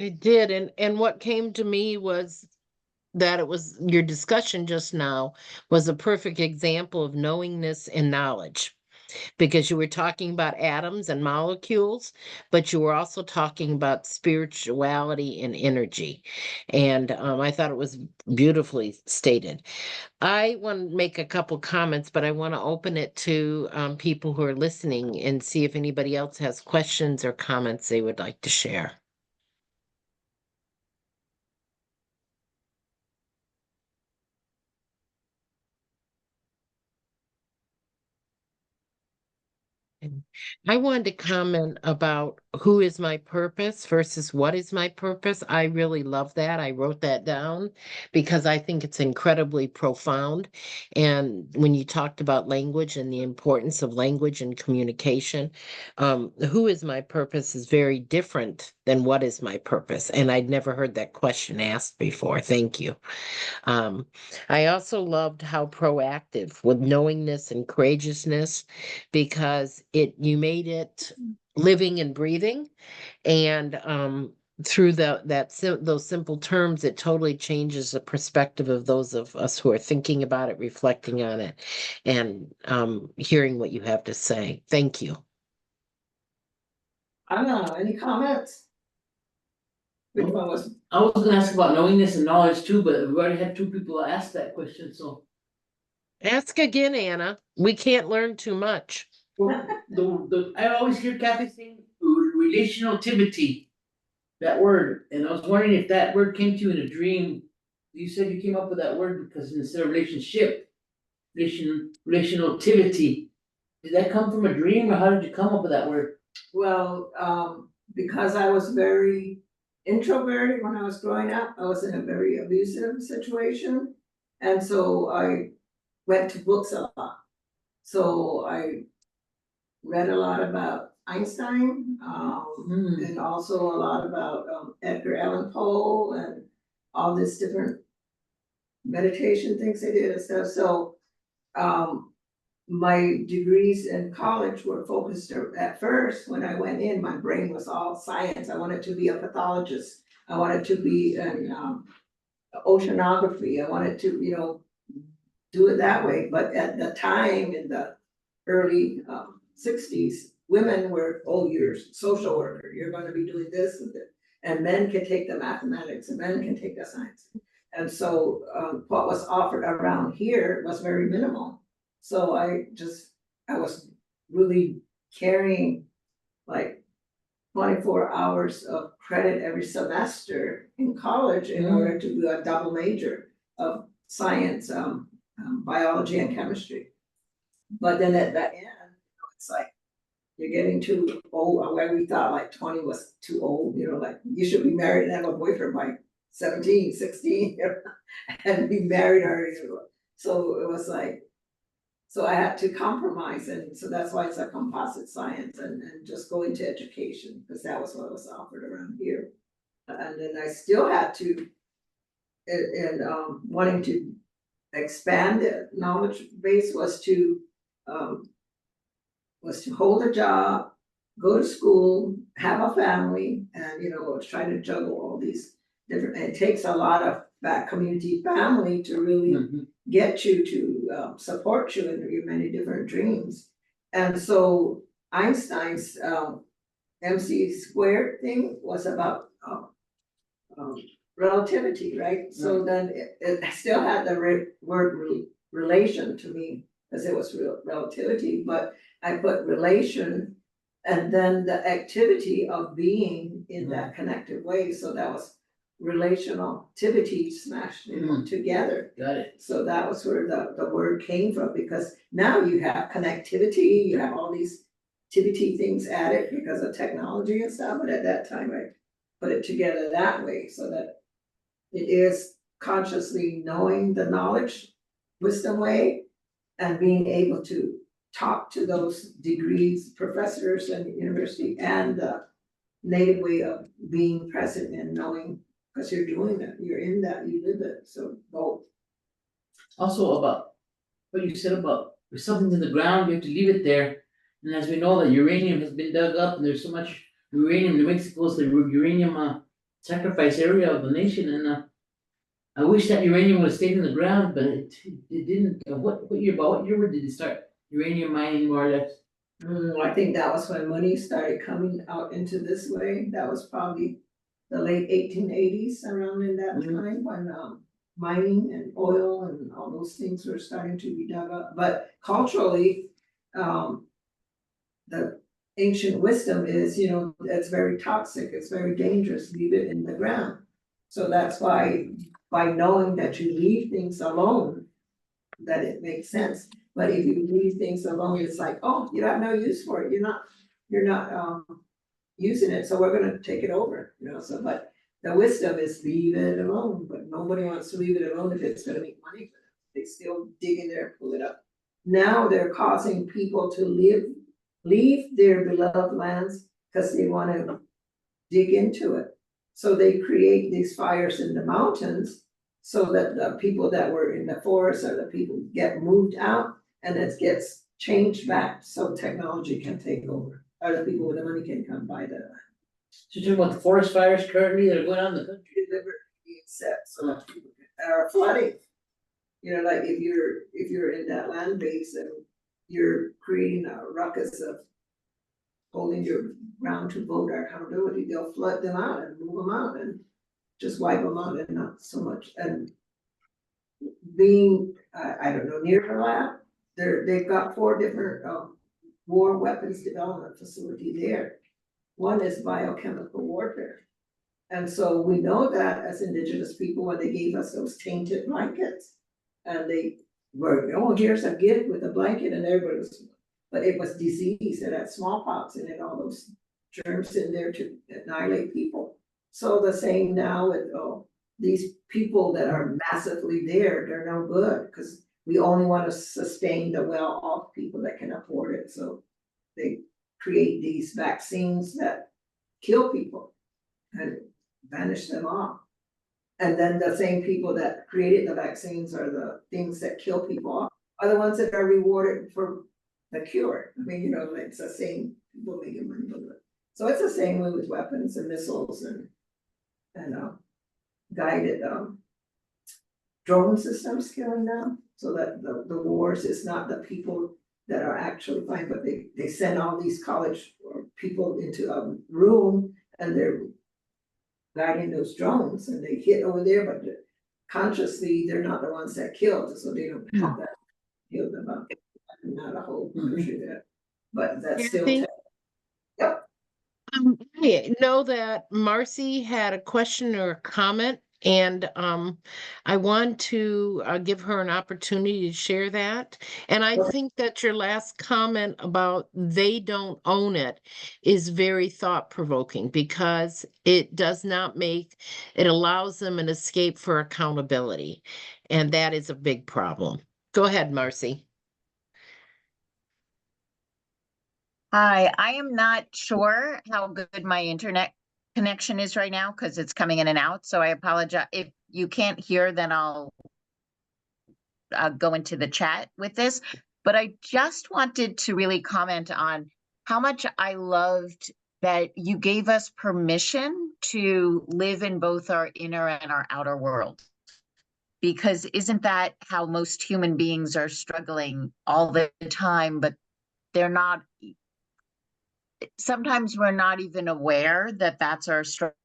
It did, and what came to me was that it was your discussion just now was a perfect example of knowingness and knowledge, because you were talking about atoms and molecules, but you were also talking about spirituality and energy. And I thought it was beautifully stated. I want to make a couple comments, but I want to open it to people who are listening and see if anybody else has questions or comments they would like to share. I wanted to comment about who is my purpose versus what is my purpose. I really love that. I wrote that down because I think it's incredibly profound. And when you talked about language and the importance of language and communication, who is my purpose is very different than what is my purpose. And I'd never heard that question asked before. Thank you. I also loved how proactive with knowingness and courageousness, because you made it living and breathing, and through those simple terms, it totally changes the perspective of those of us who are thinking about it, reflecting on it, and hearing what you have to say. Thank you. I don't know, any comments? Which one was? I was gonna ask about knowingness and knowledge too, but we already had 2 people ask that question, so. Ask again, Anna. We can't learn too much. I always hear Kathy saying relationality, that word, and I was wondering if that word came to you in a dream. You said you came up with that word because instead of relationship, relationality. Did that come from a dream or how did you come up with that word? Well, because I was very introverted when I was growing up, I was in a very abusive situation. And so I went to books a lot. So I read a lot about Einstein, and also a lot about Edgar Allan Poe and all these different meditation things they did and stuff. So my degrees in college were focused at first. When I went in, my brain was all science. I wanted to be a pathologist. I wanted to be an oceanography. I wanted to, do it that way. But at the time in the early 60s, women were, you're a social worker. You're going to be doing this and that. And men can take the mathematics and men can take the science. And so what was offered around here was very minimal. So I was really carrying like 24 hours of credit every semester in college in order to do a double major of science, biology and chemistry. But then at the end, it's like, you're getting too old, where we thought like 20 was too old, like you should be married and have a boyfriend by 17, 16, and be married already. So it was like, so I had to compromise, and so that's why it's a composite science and just go into education, because that was what was offered around here. And then I still had to, wanting to expand the knowledge base was to hold a job, go to school, have a family, and was trying to juggle all these different, it takes a lot of that community family to really get you to support you in your many different dreams. And so Einstein's MC squared thing was about relativity, right? So then it still had the word relation to me, because it was relativity, but I put relation and then the activity of being in that connected way. So that was relational activity smashed together. Got it. So that was where the word came from, because now you have connectivity, you have all these activity things added because of technology and stuff, but at that time I put it together that way, so that it is consciously knowing the knowledge, wisdom way, and being able to talk to those degrees, professors and university, and the native way of being present and knowing, because you're doing that, you're in that, you live it, so both. Also about what you said about if something's in the ground, you have to leave it there. And as we know that uranium has been dug up and there's so much uranium, New Mexico is the uranium sacrifice area of the nation, and I wish that uranium would have stayed in the ground, but it didn't. What year did it start uranium mining, more or less? I think that was when money started coming out into this way. That was probably the late 1880s, around in that time, when mining and oil and all those things were starting to be dug up. But culturally, the ancient wisdom is, it's very toxic, it's very dangerous, leave it in the ground. So that's why, by knowing that you leave things alone, that it makes sense. But if you leave things alone, it's like, oh, you have no use for it, you're not using it, so we're gonna take it over, so, but the wisdom is leave it alone, but nobody wants to leave it alone if it's gonna make money for them. They still dig in there, pull it up. Now they're causing people to leave their beloved lands because they wanna dig into it. So they create these fires in the mountains so that the people that were in the forest or the people get moved out, and it gets changed back so technology can take over. Or the people with the money can come buy the So you're talking about the forest fires currently that are going on in the country? delivered being set so that people can, or flooding. Like if you're in that land base and you're creating a ruckus of holding your ground to vote or accountability, they'll flood them out and move them out and just wipe them out, and not so much. And being, I don't know, near the lab, they've got 4 different war weapons development facility there. One is biochemical warfare. And so we know that as Indigenous people, when they gave us those tainted blankets, and they were, oh, here's a gift with a blanket, and everybody was, but it was disease, it had smallpox and it all those germs in there to annihilate people. So the same now with these people that are massively there, they're no good, because we only want to sustain the well-off people that can afford it. So they create these vaccines that kill people and banish them off. And then the same people that created the vaccines are the things that kill people off, are the ones that are rewarded for the cure. I mean, it's the same people making money with it. So it's the same way with weapons and missiles and guided drone systems killing them, so that the wars is not the people that are actually fine, but they send all these college people into a room and they're guiding those drones, and they hit over there, but consciously they're not the ones that killed, so they don't have that kill them up. Not a whole country there, but that's still. Kathy? Yep. I know that Marcy had a question or a comment. And I want to give her an opportunity to share that. And I think that your last comment about they don't own it is very thought-provoking, because it does not make, it allows them an escape for accountability. And that is a big problem. Go ahead, Marcy. Hi, I am not sure how good my internet connection is right now because it's coming in and out. So I apologize. If you can't hear, then I'll go into the chat with this. But I just wanted to really comment on how much I loved that you gave us permission to live in both our inner and our outer world. Because isn't that how most human beings are struggling all the time, but they're not, sometimes we're not even aware that that's our struggle,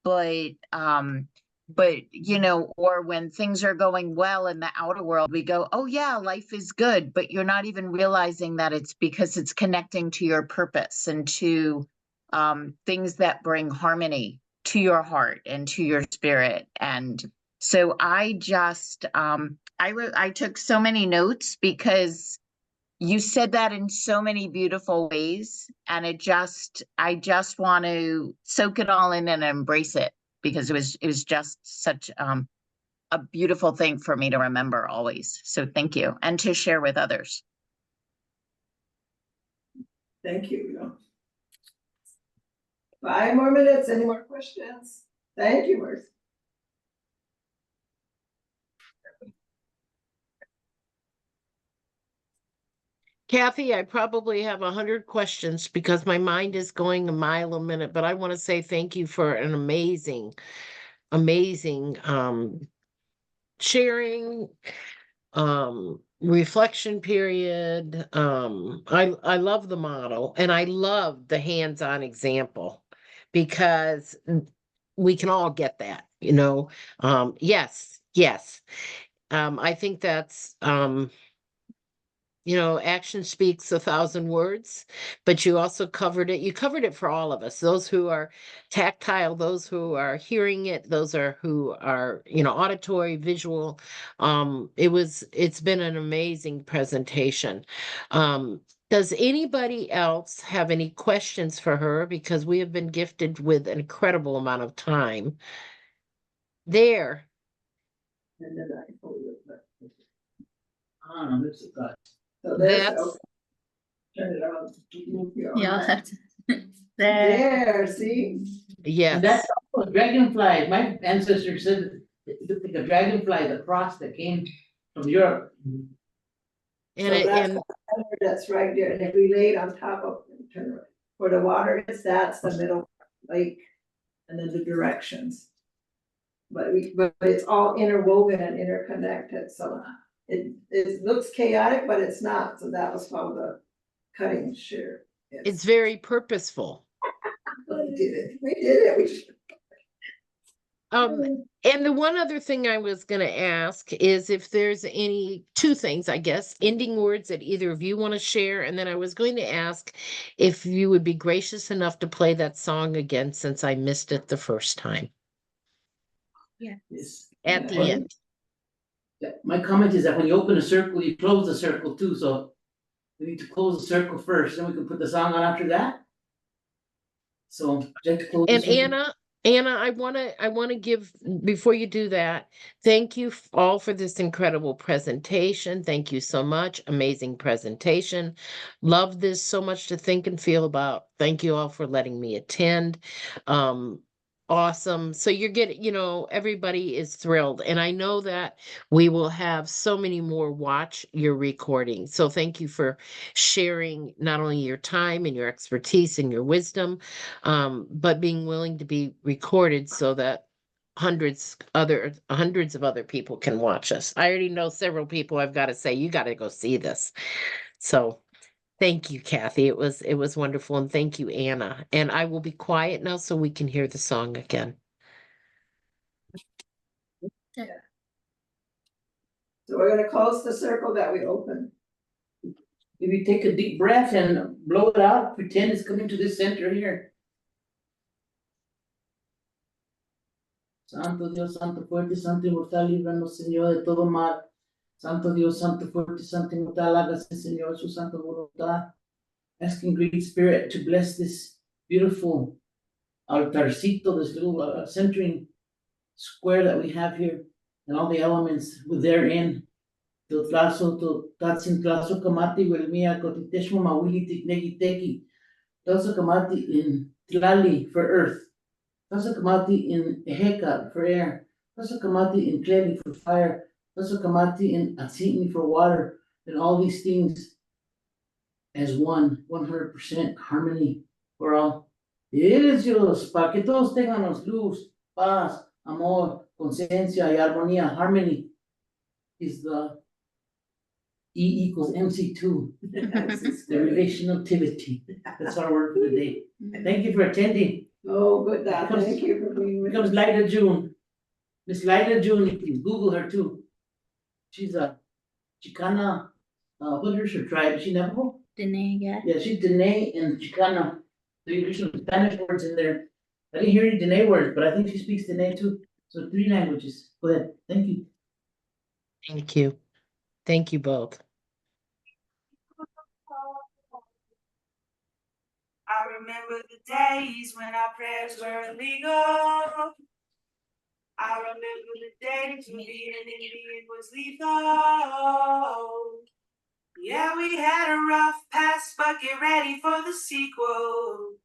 but you know, or when things are going well in the outer world, we go, oh yeah, life is good, but you're not even realizing that it's because it's connecting to your purpose and to things that bring harmony to your heart and to your spirit. And so I just I took so many notes because you said that in so many beautiful ways, and I just want to soak it all in and embrace it, because it was just such a beautiful thing for me to remember always. So thank you, and to share with others. Thank you. 5 more minutes, any more questions? Thank you, Marcy. Kathy, I probably have 100 questions because my mind is going a mile a minute, but I want to say thank you for an amazing, amazing sharing, reflection period. I love the model, and I love the hands-on example, because we can all get that, you know. Yes, yes. I think that's you know, action speaks 1,000 words, but you also covered it. You covered it for all of us, those who are tactile, those who are hearing it, those are who are, you know, auditory, visual. It's been an amazing presentation. Does anybody else have any questions for her? Because we have been gifted with an incredible amount of time. There. And then I hold it, but- This is good. So there's, That's okay. Turn it on. Yeah, I'll have to. There. There, see? And that's yes. also a dragonfly. My ancestor said it looked like a dragonfly, the cross that came from Europe. And So it, that's and that's right there, and if we lay it on top of, turn around, where the water is, that's the middle lake, and then the directions. But it's all interwoven and interconnected, so it looks chaotic, but it's not, so that was called the cutting shear. Yes. it's very purposeful. We did it, we should. And the one other thing I was going to ask is if there's two things, I guess, ending words that either of you want to share. And then I was going to ask if you would be gracious enough to play that song again, since I missed it the first time Yes. at the end. My comment is that when you open a circle, you close the circle too, so we need to close the circle first, then we can put the song on after that. So just close the And circle. Anna, I want to give, before you do that, thank you all for this incredible presentation. Thank you so much. Amazing presentation. Love this, so much to think and feel about. Thank you all for letting me attend. Awesome. So you're getting, you know, everybody is thrilled. And I know that we will have so many more watch your recording. So thank you for sharing not only your time and your expertise and your wisdom, but being willing to be recorded so that hundreds of other people can watch us. I already know several people. I've got to say, you got to go see this. So thank you, Kathy. It was wonderful. And thank you, Anna. And I will be quiet now so we can hear the song again. So we're gonna close the circle that we opened. If you take a deep breath and blow it out, pretend it's coming to this center here. Santo Dios, Santo fuerte, Santo inmortal, líbranos, Señor, de todo mal. Santo Dios, Santo fuerte, Santo inmortal, hágase, Señor, su santa voluntad. Asking Great Spirit to bless this beautiful altarcito, this little centering square that we have here, and all the elements therein. Totlazo, Tatsin Tlazo Kamati, Wilmia, Kotiteshmo, Mawili, Tiknegi Teki, Tlazo Kamati in Tlali for earth, Tlazo Kamati in Eheka for air, Tlazo Kamati in Kleli for fire, Tlazo Kamati in Atsini for water, and all these things as one, 100% harmony for all. Dios, para que todos tengamos luz, paz, amor, conciencia y armonía. Harmony is the E equals MC2, the relationality. That's our word for the day. Thank you for attending. Oh, good, Here comes- thank you for being Here with comes us. Lida June. Miss Lida June, you can Google her too. She's a Chicana, what is her tribe? Is she Navajo? Danae, Yeah, she's Dene and Chicana. There's some Spanish words in there. I didn't hear any Dene words, but I think she speaks Dene too. So 3 languages. Go ahead. Thank you. Thank you. Thank you both. I remember the days when our prayers were illegal. I remember the days when being an Indian was lethal. Yeah, we had a rough past, but get ready for the sequel.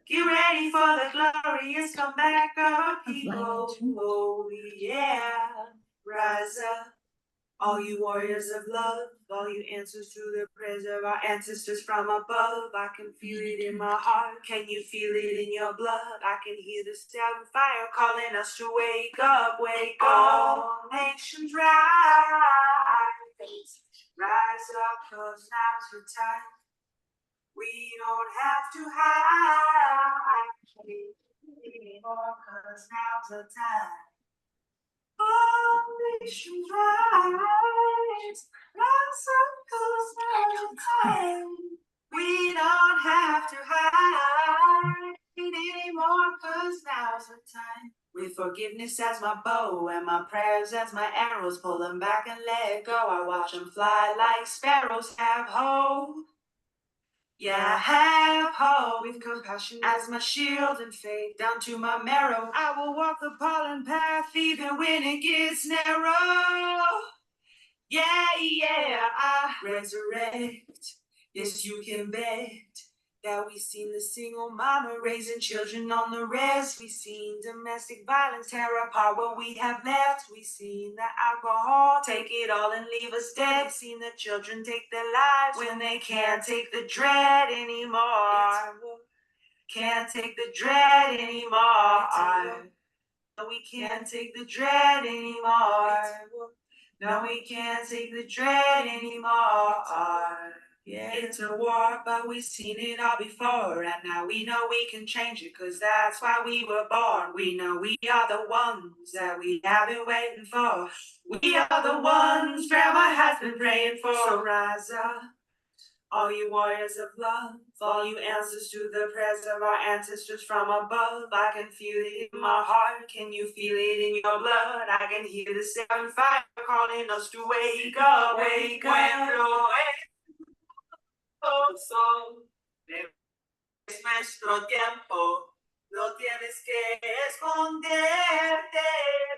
Get ready for the glorious comeback of our people. Oh, yeah, rise up. All you warriors of love, all you answers to the prayers of our ancestors from above. I can feel it in my heart. Can you feel it in your blood? I can hear the sound of fire calling us to wake up, wake up. All nations rise. Rise up, cause now's the time. We don't have to hide anymore, cause now's the time. All nations rise, rise up, cause now's the time. We don't have to hide anymore, cause now's the time. With forgiveness as my bow and my prayers as my arrows, pull them back and let go. I watch them fly like sparrows. Have hope. Yeah, have hope with compassion as my shield and faith down to my marrow. I will walk the pollen path even when it gets narrow. Yeah, I resurrect. Yes, you can bet that we seen the single mama raising children on the rest. We seen domestic violence tear apart what we have left. We seen the alcohol take it all and leave us dead. Seen the children take their lives when they can't take the dread anymore. Can't take the dread anymore. No, we can't take the dread anymore. No, we can't take the dread anymore. Yeah, it's a war, but we've seen it all before. And now we know we can change it, cause that's why we were born. We know we are the ones that we have been waiting for. We are the ones Grandma has been praying for. So rise up, all you warriors of love, all you answers to the prayers of our ancestors from above. I can feel it in my heart. Can you feel it in your blood? I can hear the sound fire calling us to wake up, wake up. Es nuestro tiempo, no tienes que esconderte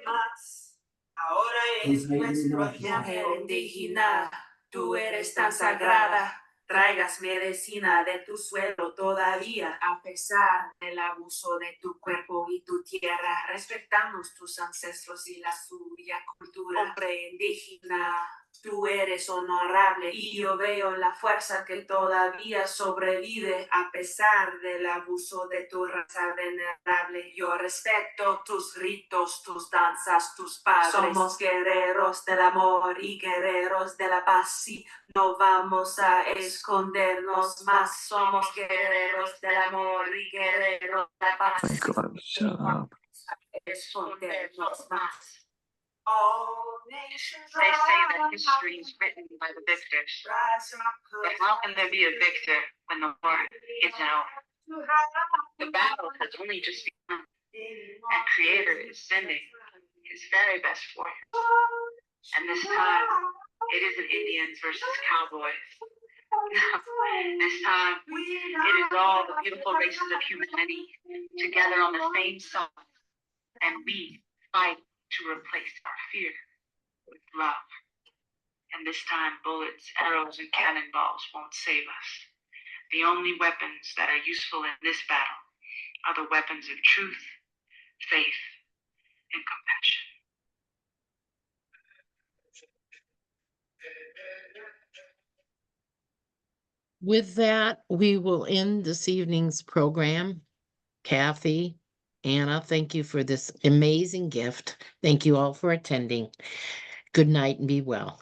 más. Ahora es nuestro tiempo. Mujer indígena, tú eres tan sagrada. Traigas medicina de tu suelo todavía, a pesar del abuso de tu cuerpo y tu tierra. Respetamos tus ancestros y la suya cultura. Hombre indígena, tú eres honorable y yo veo la fuerza que todavía sobrevive a pesar del abuso de tu raza venerable. Yo respeto tus ritos, tus danzas, tus padres. Somos guerreros del amor y guerreros de la paz. Sí, no vamos a escondernos más. Somos guerreros del amor y guerreros de la paz. My God, shut up. Escondernos más. They say that history is written by the victors. But how can there be a victor when the war isn't over? The battle has only just begun. and Creator is sending his very best warriors. And this time, it isn't Indians versus cowboys. This time, it is all the beautiful races of humanity together on the same side, and we fight to replace our fear with love. And this time, bullets, arrows, and cannonballs won't save us. The only weapons that are useful in this battle are the weapons of truth, faith, and compassion. With that, we will end this evening's program. Kathy, Anna, thank you for this amazing gift. Thank you all for attending. Good night and be well.